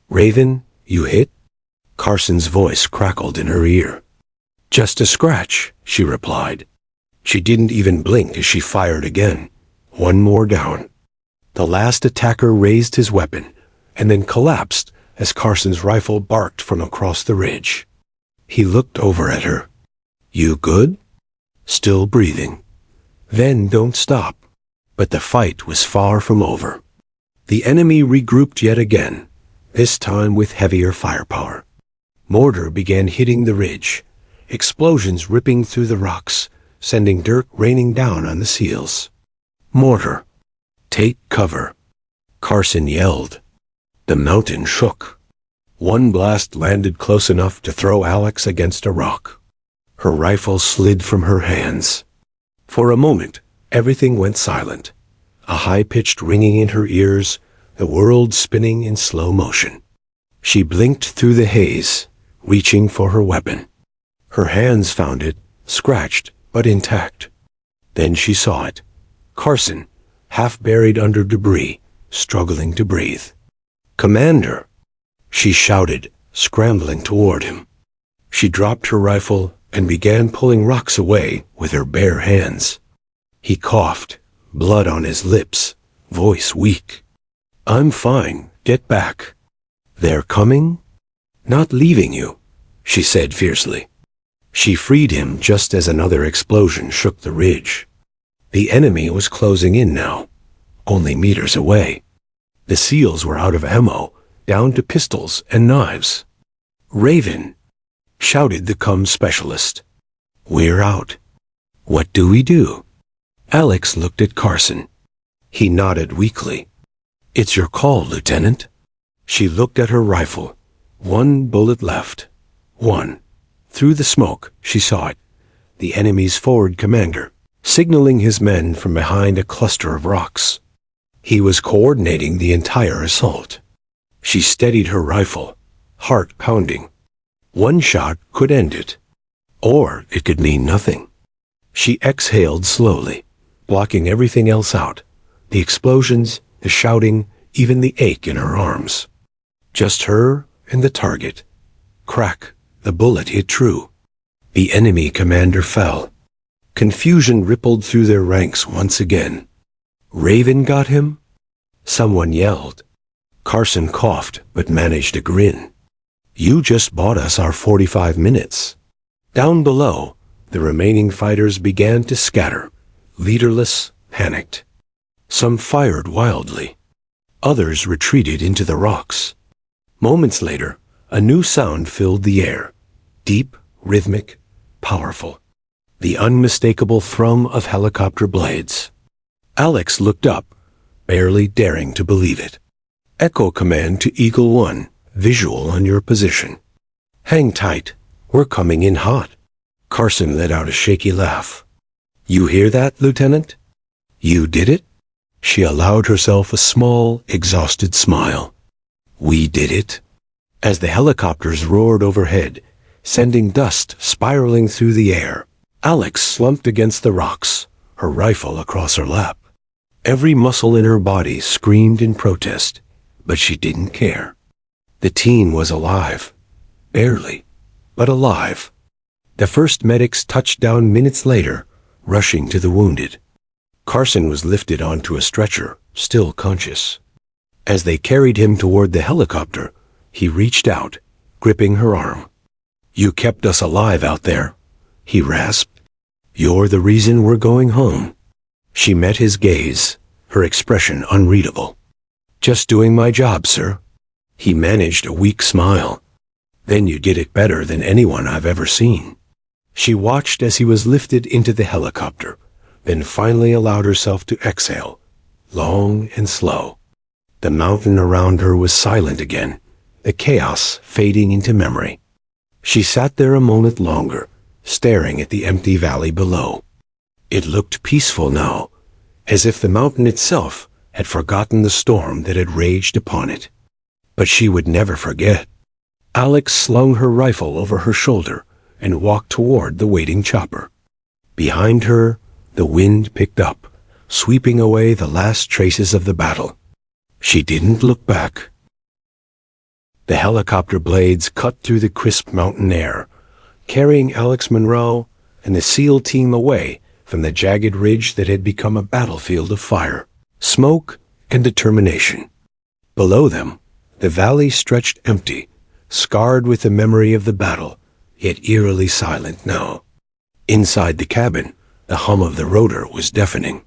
Raven, you hit? Carson's voice crackled in her ear. Just a scratch, she replied. She didn't even blink as she fired again. 1 more down. The last attacker raised his weapon and then collapsed as Carson's rifle barked from across the ridge. He looked over at her. You good? Still breathing. Then don't stop. But the fight was far from over. The enemy regrouped yet again, this time with heavier firepower. Mortar began hitting the ridge, explosions ripping through the rocks, sending dirt raining down on the seals. Mortar. Take cover. Carson yelled. The mountain shook. 1 blast landed close enough to throw Alex against a rock. Her rifle slid from her hands. For a moment, everything went silent. A high-pitched ringing in her ears, the world spinning in slow motion. She blinked through the haze, reaching for her weapon. Her hands found it, scratched but intact. Then she saw it. Carson, half buried under debris, struggling to breathe. Commander! She shouted, scrambling toward him. She dropped her rifle and began pulling rocks away with her bare hands. He coughed, blood on his lips, voice weak. I'm fine, get back. They're coming? Not leaving you, she said fiercely. She freed him just as another explosion shook the ridge. The enemy was closing in now, only meters away. The SEALs were out of ammo, down to pistols and knives. Raven, shouted the comm specialist. We're out. What do we do? Alex looked at Carson. He nodded weakly. It's your call, Lieutenant. She looked at her rifle. 1 bullet left. 1. Through the smoke, she saw it. The enemy's forward commander, signaling his men from behind a cluster of rocks. He was coordinating the entire assault. She steadied her rifle, heart pounding. 1 shot could end it, or it could mean nothing. She exhaled slowly, blocking everything else out, the explosions, the shouting, even the ache in her arms. Just her and the target. Crack, the bullet hit true. The enemy commander fell. Confusion rippled through their ranks once again. Raven got him? Someone yelled. Carson coughed but managed a grin. You just bought us our 45 minutes. Down below, the remaining fighters began to scatter, leaderless, panicked. Some fired wildly. Others retreated into the rocks. Moments later, a new sound filled the air. Deep, rhythmic, powerful. The unmistakable thrum of helicopter blades. Alex looked up, barely daring to believe it. Echo command to Eagle 1, visual on your position. Hang tight, we're coming in hot. Carson let out a shaky laugh. You hear that, Lieutenant? You did it? She allowed herself a small, exhausted smile. We did it. As the helicopters roared overhead, sending dust spiraling through the air, Alex slumped against the rocks, her rifle across her lap. Every muscle in her body screamed in protest, but she didn't care. The teen was alive. Barely, but alive. The first medics touched down minutes later, rushing to the wounded. Carson was lifted onto a stretcher, still conscious. As they carried him toward the helicopter, he reached out, gripping her arm. "You kept us alive out there," he rasped. "You're the reason we're going home." She met his gaze, her expression unreadable. "Just doing my job, sir." He managed a weak smile. "Then you did it better than anyone I've ever seen." She watched as he was lifted into the helicopter, then finally allowed herself to exhale, long and slow. The mountain around her was silent again, the chaos fading into memory. She sat there a moment longer, staring at the empty valley below. It looked peaceful now, as if the mountain itself had forgotten the storm that had raged upon it. But she would never forget. Alex slung her rifle over her shoulder and walked toward the waiting chopper. Behind her, the wind picked up, sweeping away the last traces of the battle. She didn't look back. The helicopter blades cut through the crisp mountain air, carrying Alex Monroe and the SEAL team away from the jagged ridge that had become a battlefield of fire, smoke, and determination. Below them, the valley stretched empty, scarred with the memory of the battle, yet eerily silent now. Inside the cabin, the hum of the rotor was deafening.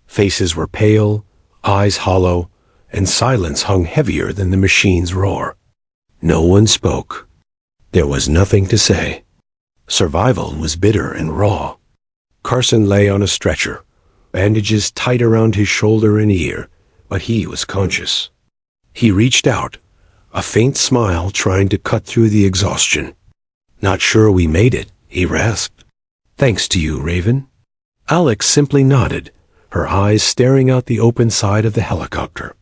Faces were pale, eyes hollow, and silence hung heavier than the machine's roar. No one spoke. There was nothing to say. Survival was bitter and raw. Carson lay on a stretcher, bandages tight around his shoulder and ear, but he was conscious. He reached out, a faint smile trying to cut through the exhaustion. "Not sure we made it," he rasped. "Thanks to you, Raven." Alex simply nodded, her eyes staring out the open side of the helicopter.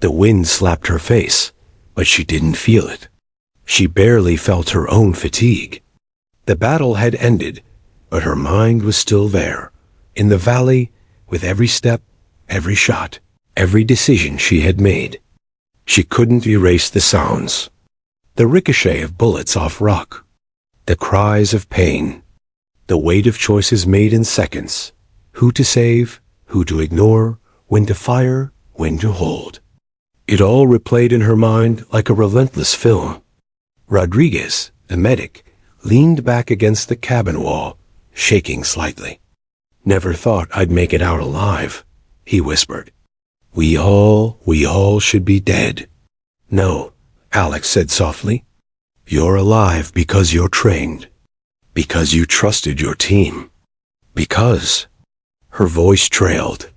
The wind slapped her face, but she didn't feel it. She barely felt her own fatigue. The battle had ended, but her mind was still there, in the valley, with every step, every shot, every decision she had made. She couldn't erase the sounds. The ricochet of bullets off rock, the cries of pain, the weight of choices made in seconds, who to save, who to ignore, when to fire, when to hold. It all replayed in her mind like a relentless film. Rodriguez, the medic, leaned back against the cabin wall, shaking slightly. "Never thought I'd make it out alive," he whispered. We all should be dead." "No," Alex said softly. "You're alive because you're trained. Because you trusted your team. Because—" Her voice trailed.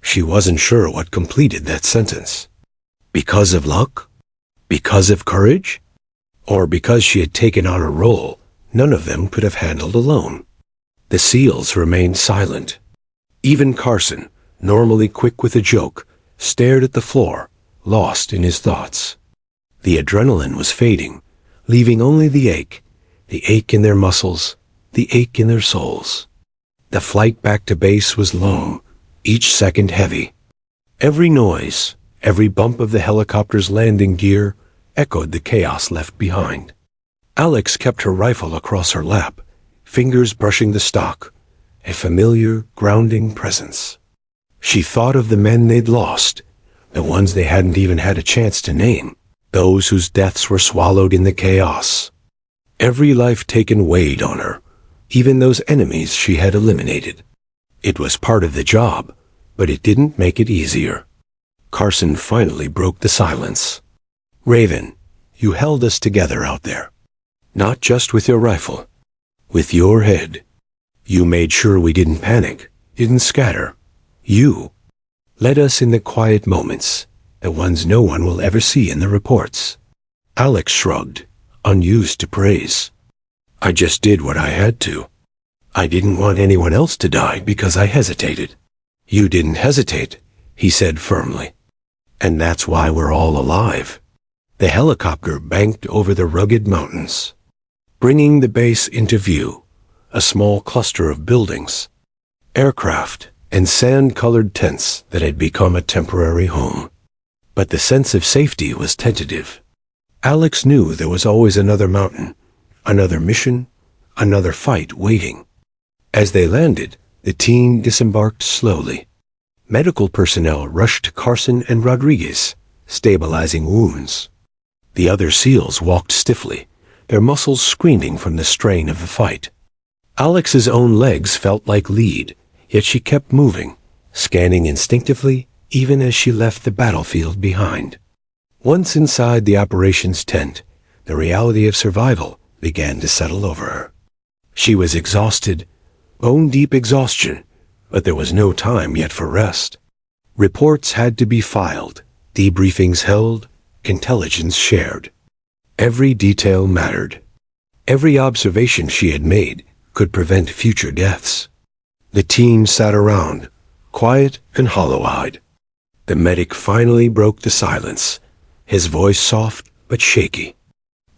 She wasn't sure what completed that sentence. Because of luck? Because of courage? Or because she had taken on a role none of them could have handled alone? The SEALs remained silent. Even Carson, normally quick with a joke, stared at the floor, lost in his thoughts. The adrenaline was fading, leaving only the ache in their muscles, the ache in their souls. The flight back to base was long, each second heavy. Every noise, every bump of the helicopter's landing gear echoed the chaos left behind. Alex kept her rifle across her lap, fingers brushing the stock, a familiar, grounding presence. She thought of the men they'd lost, the ones they hadn't even had a chance to name, those whose deaths were swallowed in the chaos. Every life taken weighed on her, even those enemies she had eliminated. It was part of the job, but it didn't make it easier. Carson finally broke the silence. "Raven, you held us together out there. Not just with your rifle, with your head. You made sure we didn't panic, didn't scatter. You led us in the quiet moments, the ones no one will ever see in the reports." Alex shrugged, unused to praise. "I just did what I had to. I didn't want anyone else to die because I hesitated." "You didn't hesitate," he said firmly. "And that's why we're all alive." The helicopter banked over the rugged mountains, bringing the base into view, a small cluster of buildings, aircraft, and sand-colored tents that had become a temporary home. But the sense of safety was tentative. Alex knew there was always another mountain, another mission, another fight waiting. As they landed, the team disembarked slowly. Medical personnel rushed to Carson and Rodriguez, stabilizing wounds. The other SEALs walked stiffly, their muscles screaming from the strain of the fight. Alex's own legs felt like lead, yet she kept moving, scanning instinctively even as she left the battlefield behind. Once inside the operations tent, the reality of survival began to settle over her. She was exhausted, bone-deep exhaustion, but there was no time yet for rest. Reports had to be filed, debriefings held, intelligence shared. Every detail mattered. Every observation she had made could prevent future deaths. The team sat around, quiet and hollow-eyed. The medic finally broke the silence, his voice soft but shaky.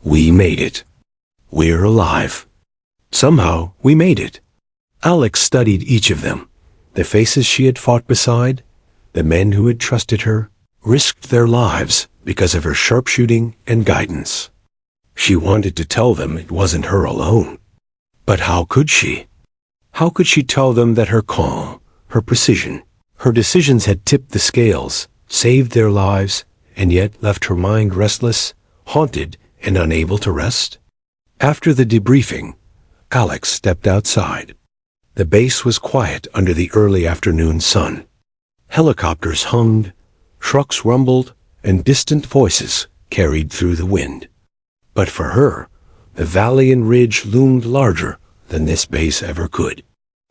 "We made it. We're alive. Somehow we made it." Alex studied each of them, the faces she had fought beside, the men who had trusted her, risked their lives because of her sharpshooting and guidance. She wanted to tell them it wasn't her alone. But how could she? How could she tell them that her calm, her precision, her decisions had tipped the scales, saved their lives, and yet left her mind restless, haunted, and unable to rest? After the debriefing, Alex stepped outside. The base was quiet under the early afternoon sun. Helicopters hummed, trucks rumbled, and distant voices carried through the wind. But for her, the valley and ridge loomed larger than this base ever could.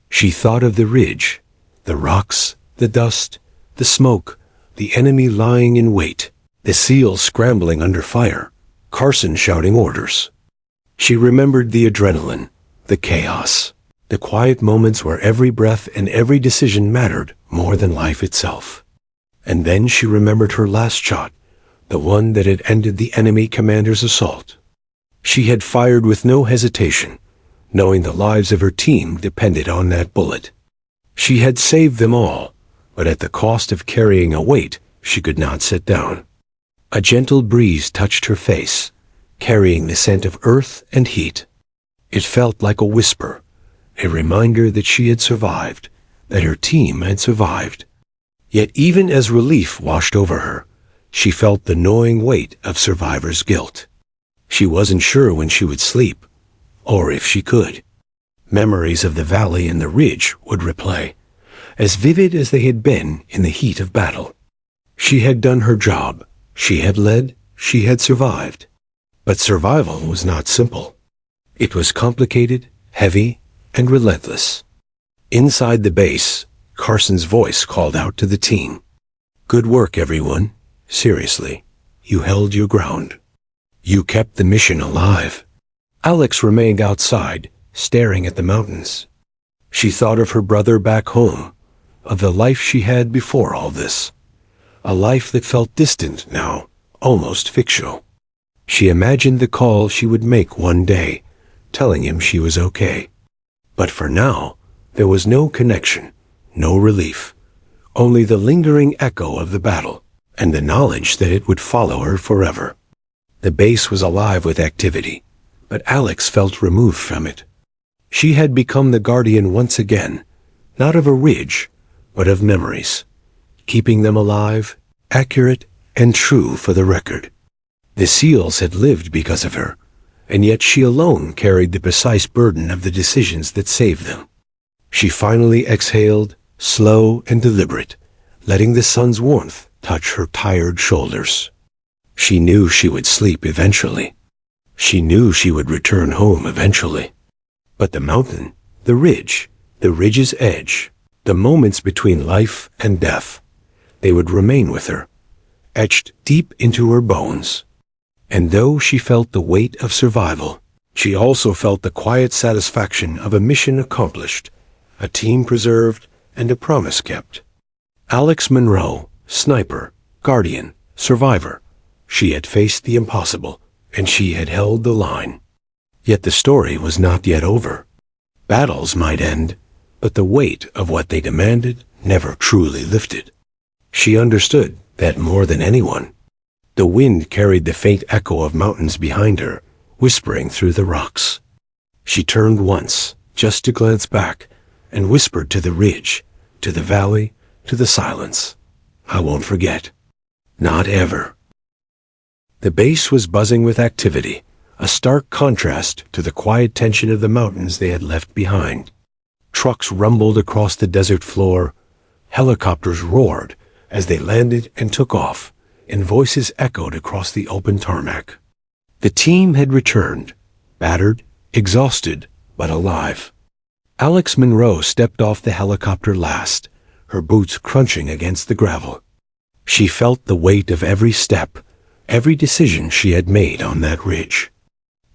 She thought of the ridge, the rocks, the dust, the smoke, the enemy lying in wait, the SEALs scrambling under fire, Carson shouting orders. She remembered the adrenaline, the chaos, the quiet moments where every breath and every decision mattered more than life itself. And then she remembered her last shot, the one that had ended the enemy commander's assault. She had fired with no hesitation, knowing the lives of her team depended on that bullet. She had saved them all, but at the cost of carrying a weight she could not set down. A gentle breeze touched her face, carrying the scent of earth and heat. It felt like a whisper, a reminder that she had survived, that her team had survived. Yet even as relief washed over her, she felt the gnawing weight of survivor's guilt. She wasn't sure when she would sleep, or if she could. Memories of the valley and the ridge would replay, as vivid as they had been in the heat of battle. She had done her job. She had led. She had survived. But survival was not simple. It was complicated, heavy, and relentless. Inside the base, Carson's voice called out to the team. "Good work, everyone. Seriously, you held your ground. You kept the mission alive." Alex remained outside, staring at the mountains. She thought of her brother back home, of the life she had before all this. A life that felt distant now, almost fictional. She imagined the call she would make one day, telling him she was okay. But for now, there was no connection, no relief, only the lingering echo of the battle, and the knowledge that it would follow her forever. The base was alive with activity, but Alex felt removed from it. She had become the guardian once again, not of a ridge, but of memories, keeping them alive, accurate, and true for the record. The SEALs had lived because of her, and yet she alone carried the precise burden of the decisions that saved them. She finally exhaled, slow and deliberate, letting the sun's warmth touch her tired shoulders. She knew she would sleep eventually. She knew she would return home eventually. But the mountain, the ridge's edge, the moments between life and death, they would remain with her, etched deep into her bones. And though she felt the weight of survival, she also felt the quiet satisfaction of a mission accomplished, a team preserved, and a promise kept. Alex Monroe, sniper, guardian, survivor. She had faced the impossible, and she had held the line. Yet the story was not yet over. Battles might end, but the weight of what they demanded never truly lifted. She understood that more than anyone. The wind carried the faint echo of mountains behind her, whispering through the rocks. She turned once, just to glance back, and whispered to the ridge, to the valley, to the silence. "I won't forget. Not ever. The base was buzzing with activity, a stark contrast to the quiet tension of the mountains they had left behind. Trucks rumbled across the desert floor, helicopters roared as they landed and took off, and voices echoed across the open tarmac. The team had returned, battered, exhausted, but alive. Alex Monroe stepped off the helicopter last, her boots crunching against the gravel. She felt the weight of every step, every decision she had made on that ridge.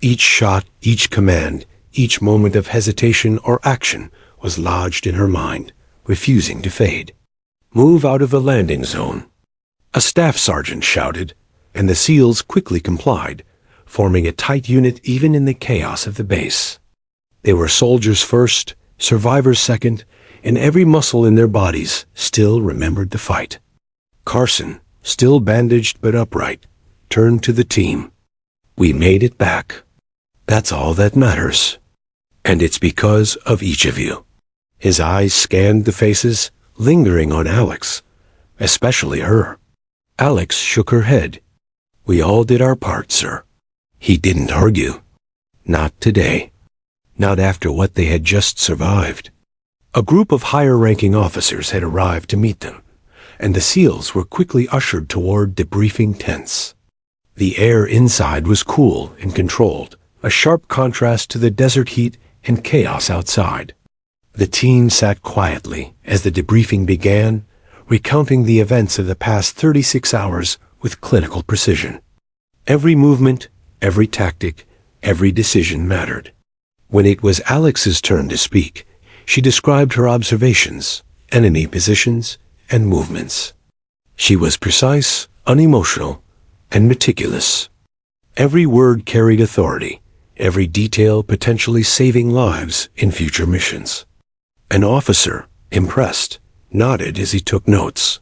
Each shot, each command, each moment of hesitation or action was lodged in her mind, refusing to fade. "Move out of the landing zone," a staff sergeant shouted, and the SEALs quickly complied, forming a tight unit even in the chaos of the base. They were soldiers first, survivors second, and every muscle in their bodies still remembered the fight. Carson, still bandaged but upright, turned to the team. "We made it back. That's all that matters. And it's because of each of you." His eyes scanned the faces, lingering on Alex, especially her. Alex shook her head. "We all did our part, sir." He didn't argue. Not today. Not after what they had just survived. A group of higher-ranking officers had arrived to meet them, and the SEALs were quickly ushered toward debriefing tents. The air inside was cool and controlled, a sharp contrast to the desert heat and chaos outside. The team sat quietly as the debriefing began, recounting the events of the past 36 hours with clinical precision. Every movement, every tactic, every decision mattered. When it was Alex's turn to speak, she described her observations, enemy positions, and movements. She was precise, unemotional, and meticulous. Every word carried authority, every detail potentially saving lives in future missions. An officer, impressed, nodded as he took notes.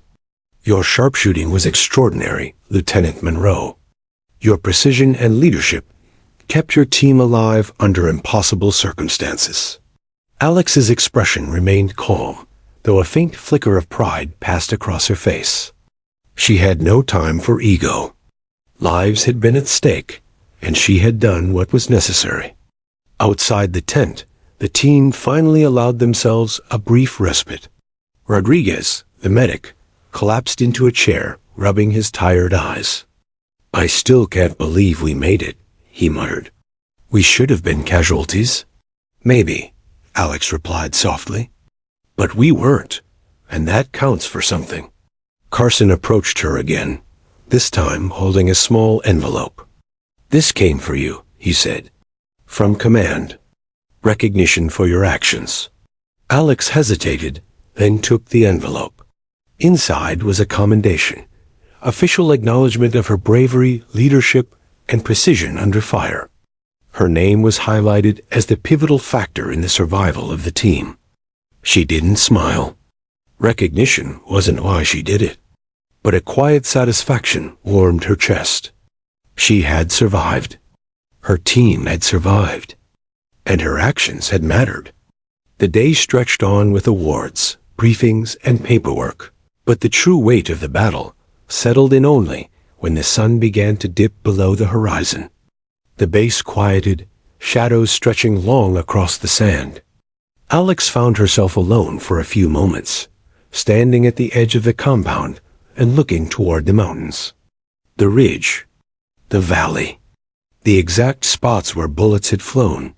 "Your sharpshooting was extraordinary, Lieutenant Monroe. Your precision and leadership kept your team alive under impossible circumstances." Alex's expression remained calm, though a faint flicker of pride passed across her face. She had no time for ego. Lives had been at stake, and she had done what was necessary. Outside the tent, the team finally allowed themselves a brief respite. Rodriguez, the medic, collapsed into a chair, rubbing his tired eyes. "I still can't believe we made it," he muttered. "We should have been casualties." "Maybe," Alex replied softly. "But we weren't, and that counts for something." Carson approached her again, this time holding a small envelope. "This came for you," he said. "From command. Recognition for your actions." Alex hesitated, then took the envelope. Inside was a commendation, official acknowledgement of her bravery, leadership, and precision under fire. Her name was highlighted as the pivotal factor in the survival of the team. She didn't smile. Recognition wasn't why she did it, but a quiet satisfaction warmed her chest. She had survived. Her team had survived. And her actions had mattered. The day stretched on with awards, briefings, and paperwork, but the true weight of the battle settled in only when the sun began to dip below the horizon. The base quieted, shadows stretching long across the sand. Alex found herself alone for a few moments, standing at the edge of the compound and looking toward the mountains. The ridge, the valley, the exact spots where bullets had flown,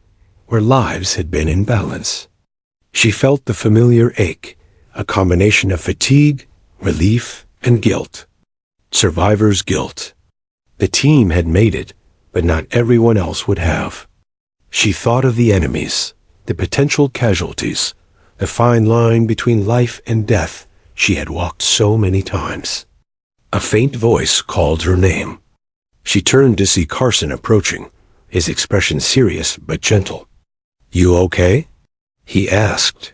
where lives had been in balance. She felt the familiar ache, a combination of fatigue, relief, and guilt. Survivor's guilt. The team had made it, but not everyone else would have. She thought of the enemies, the potential casualties, the fine line between life and death she had walked so many times. A faint voice called her name. She turned to see Carson approaching, his expression serious but gentle. "You okay?" he asked.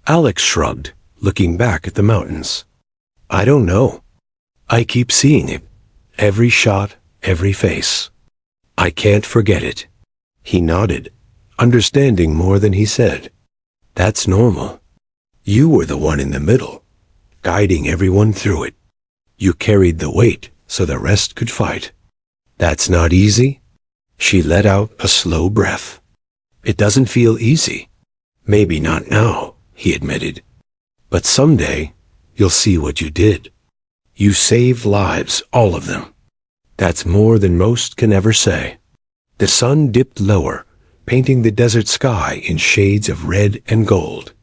Alex shrugged, looking back at the mountains. "I don't know. I keep seeing it. Every shot, every face. I can't forget it." He nodded, understanding more than he said. "That's normal. You were the one in the middle, guiding everyone through it." You carried the weight so the rest could fight. That's not easy. She let out a slow breath. It doesn't feel easy. Maybe not now, he admitted. But someday, you'll see what you did. You saved lives, all of them. That's more than most can ever say. The sun dipped lower, painting the desert sky in shades of red and gold.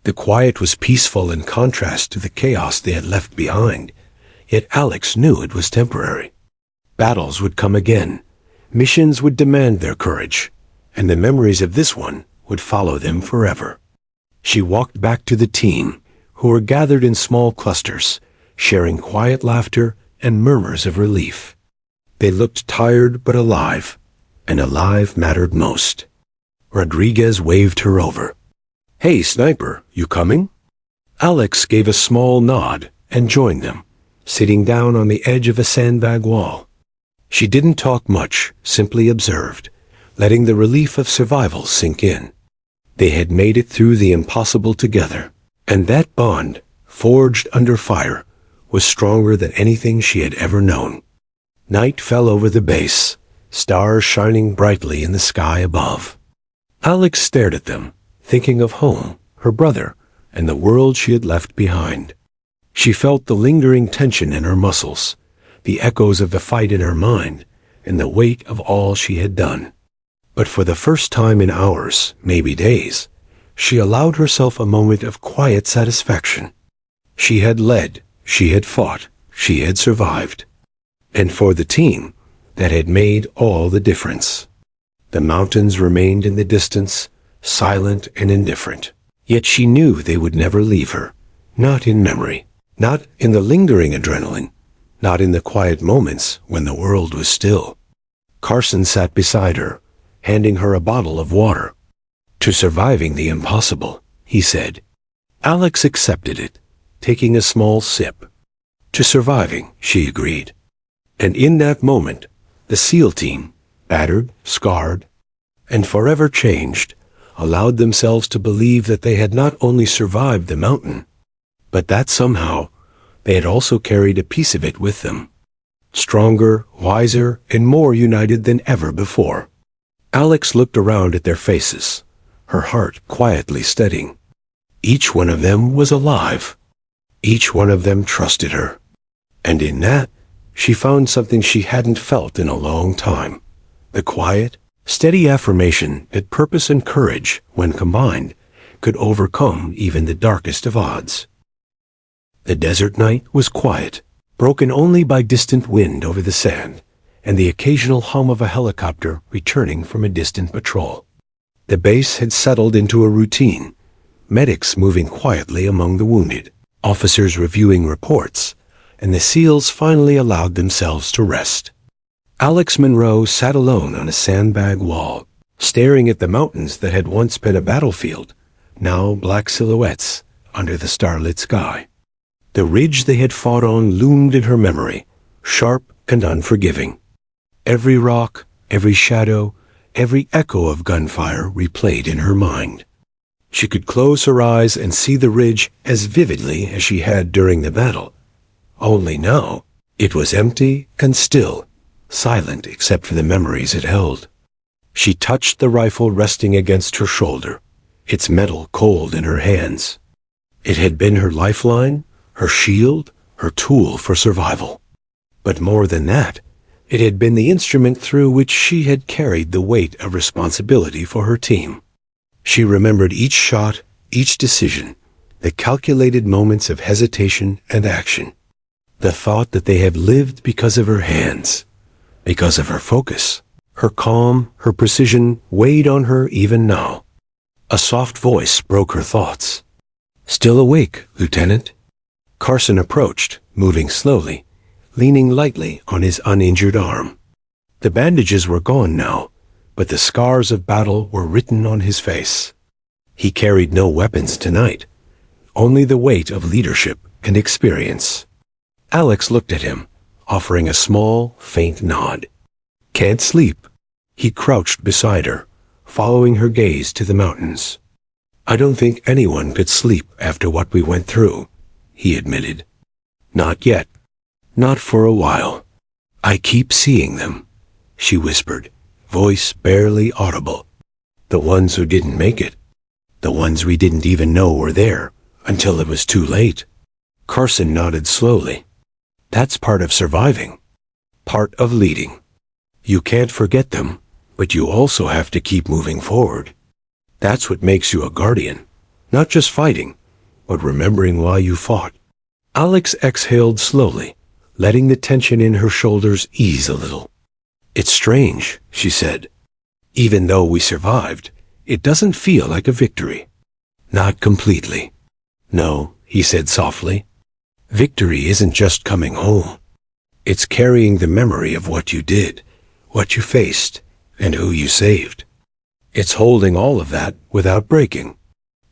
The quiet was peaceful in contrast to the chaos they had left behind, yet Alex knew it was temporary. Battles would come again, missions would demand their courage, and the memories of this one would follow them forever. She walked back to the team, who were gathered in small clusters, sharing quiet laughter and murmurs of relief. They looked tired but alive, and alive mattered most. Rodriguez waved her over. "Hey, Sniper, you coming?" Alex gave a small nod and joined them, sitting down on the edge of a sandbag wall. She didn't talk much, simply observed, letting the relief of survival sink in. They had made it through the impossible together, and that bond, forged under fire, was stronger than anything she had ever known. Night fell over the base, stars shining brightly in the sky above. Alex stared at them, thinking of home, her brother, and the world she had left behind. She felt the lingering tension in her muscles, the echoes of the fight in her mind, and the weight of all she had done. But for the first time in hours, maybe days, she allowed herself a moment of quiet satisfaction. She had led, she had fought, she had survived. And for the team, that had made all the difference. The mountains remained in the distance, silent and indifferent. Yet she knew they would never leave her, not in memory, not in the lingering adrenaline, not in the quiet moments when the world was still. Carson sat beside her, handing her a bottle of water. "To surviving the impossible," he said. Alex accepted it, taking a small sip. "To surviving," she agreed. And in that moment, the SEAL team, battered, scarred, and forever changed, allowed themselves to believe that they had not only survived the mountain, but that somehow they had also carried a piece of it with them. Stronger, wiser, and more united than ever before. Alex looked around at their faces, her heart quietly steadying. Each one of them was alive. Each one of them trusted her. And in that, she found something she hadn't felt in a long time. The quiet, steady affirmation that purpose and courage, when combined, could overcome even the darkest of odds. The desert night was quiet, broken only by distant wind over the sand, and the occasional hum of a helicopter returning from a distant patrol. The base had settled into a routine, medics moving quietly among the wounded, officers reviewing reports, and the SEALs finally allowed themselves to rest. Alex Monroe sat alone on a sandbag wall, staring at the mountains that had once been a battlefield, now black silhouettes under the starlit sky. The ridge they had fought on loomed in her memory, sharp and unforgiving. Every rock, every shadow, every echo of gunfire replayed in her mind. She could close her eyes and see the ridge as vividly as she had during the battle. Only now, it was empty and still, silent except for the memories it held. She touched the rifle resting against her shoulder, its metal cold in her hands. It had been her lifeline, her shield, her tool for survival. But more than that, it had been the instrument through which she had carried the weight of responsibility for her team. She remembered each shot, each decision, the calculated moments of hesitation and action. The thought that they had lived because of her hands, because of her focus. Her calm, her precision weighed on her even now. A soft voice broke her thoughts. "Still awake, Lieutenant?" Carson approached, moving slowly, leaning lightly on his uninjured arm. The bandages were gone now, but the scars of battle were written on his face. He carried no weapons tonight, only the weight of leadership and experience. Alex looked at him, offering a small, faint nod. "Can't sleep?" He crouched beside her, following her gaze to the mountains. "I don't think anyone could sleep after what we went through," he admitted. "Not yet." Not for a while. I keep seeing them, she whispered, voice barely audible. The ones who didn't make it. The ones we didn't even know were there until it was too late. Carson nodded slowly. That's part of surviving. Part of leading. You can't forget them, but you also have to keep moving forward. That's what makes you a guardian. Not just fighting, but remembering why you fought. Alex exhaled slowly, letting the tension in her shoulders ease a little. It's strange, she said. Even though we survived, it doesn't feel like a victory. Not completely. No, he said softly. Victory isn't just coming home. It's carrying the memory of what you did, what you faced, and who you saved. It's holding all of that without breaking.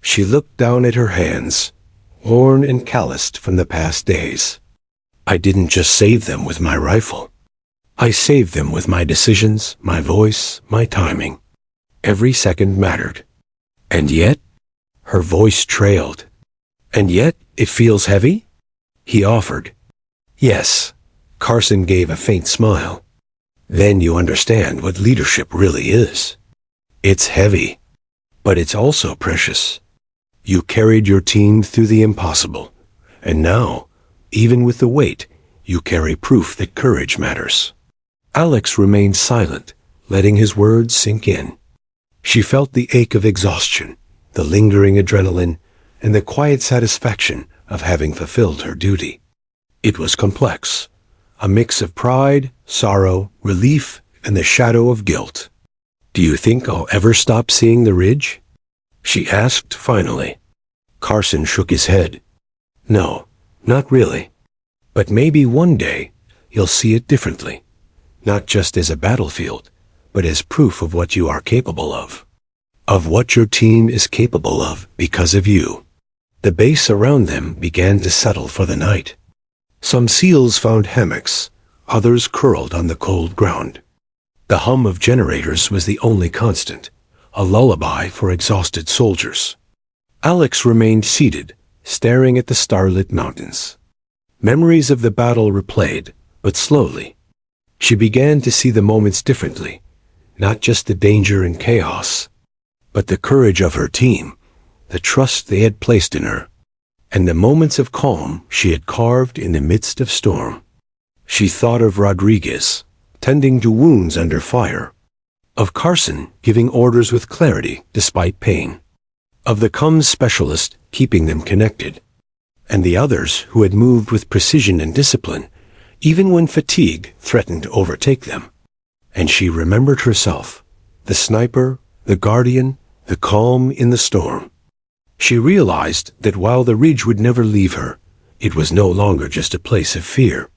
She looked down at her hands, worn and calloused from the past days. I didn't just save them with my rifle. I saved them with my decisions, my voice, my timing. Every second mattered. And yet, her voice trailed. And yet, it feels heavy? He offered. Yes. Carson gave a faint smile. Then you understand what leadership really is. It's heavy, but it's also precious. You carried your team through the impossible, and now, even with the weight, you carry proof that courage matters. Alex remained silent, letting his words sink in. She felt the ache of exhaustion, the lingering adrenaline, and the quiet satisfaction of having fulfilled her duty. It was complex, a mix of pride, sorrow, relief, and the shadow of guilt. Do you think I'll ever stop seeing the ridge? She asked finally. Carson shook his head. No, not really. But maybe one day you'll see it differently, not just as a battlefield, but as proof of what you are capable of what your team is capable of because of you. The base around them began to settle for the night. Some seals found hammocks, others curled on the cold ground. The hum of generators was the only constant, a lullaby for exhausted soldiers. Alex remained seated, staring at the starlit mountains. Memories of the battle replayed, but slowly. She began to see the moments differently, not just the danger and chaos, but the courage of her team, the trust they had placed in her, and the moments of calm she had carved in the midst of storm. She thought of Rodriguez, tending to wounds under fire, of Carson giving orders with clarity despite pain, of the comms specialist keeping them connected, and the others who had moved with precision and discipline, even when fatigue threatened to overtake them. And she remembered herself, the sniper, the guardian, the calm in the storm. She realized that while the ridge would never leave her, it was no longer just a place of fear.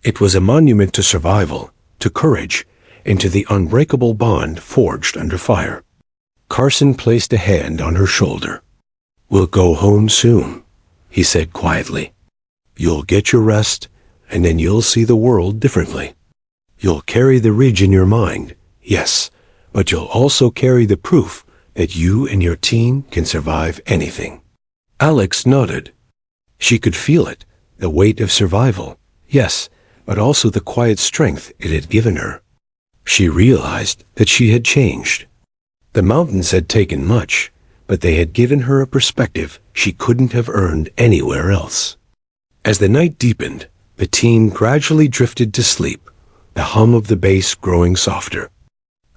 It was a monument to survival, to courage, and to the unbreakable bond forged under fire. Carson placed a hand on her shoulder. We'll go home soon, he said quietly. You'll get your rest, and then you'll see the world differently. You'll carry the ridge in your mind, yes, but you'll also carry the proof that you and your team can survive anything. Alex nodded. She could feel it, the weight of survival, yes, but also the quiet strength it had given her. She realized that she had changed. The mountains had taken much, but they had given her a perspective she couldn't have earned anywhere else. As the night deepened, the team gradually drifted to sleep, the hum of the bass growing softer.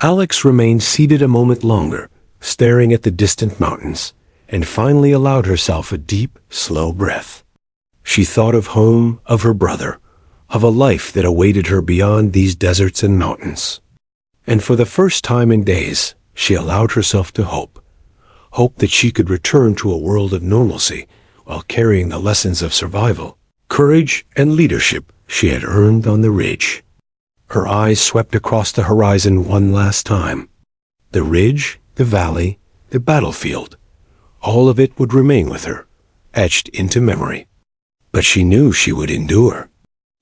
Alex remained seated a moment longer, staring at the distant mountains, and finally allowed herself a deep, slow breath. She thought of home, of her brother, of a life that awaited her beyond these deserts and mountains. And for the first time in days, she allowed herself to hope. Hope that she could return to a world of normalcy while carrying the lessons of survival, courage, and leadership she had earned on the ridge. Her eyes swept across the horizon one last time. The ridge, the valley, the battlefield, all of it would remain with her, etched into memory. But she knew she would endure.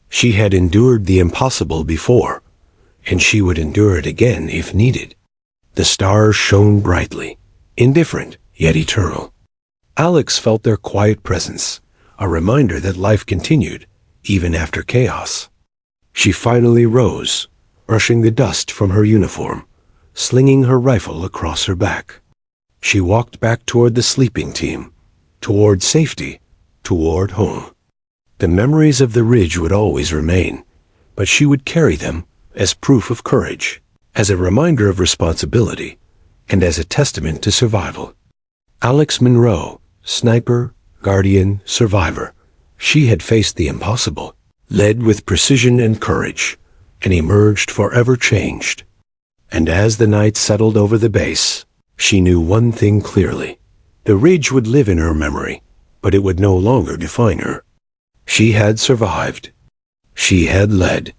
She had endured the impossible before, and she would endure it again if needed. The stars shone brightly, indifferent yet eternal. Alex felt their quiet presence, a reminder that life continued, even after chaos. She finally rose, brushing the dust from her uniform, slinging her rifle across her back. She walked back toward the sleeping team, toward safety, toward home. The memories of the ridge would always remain, but she would carry them as proof of courage, as a reminder of responsibility, and as a testament to survival. Alex Monroe, sniper, guardian, survivor. She had faced the impossible, led with precision and courage, and emerged forever changed. And as the night settled over the base, she knew one thing clearly. The ridge would live in her memory, but it would no longer define her. She had survived. She had led.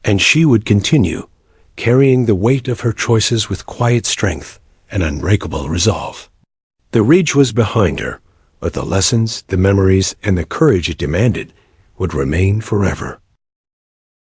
And she would continue, carrying the weight of her choices with quiet strength and unbreakable resolve. The ridge was behind her, but the lessons, the memories, and the courage it demanded would remain forever.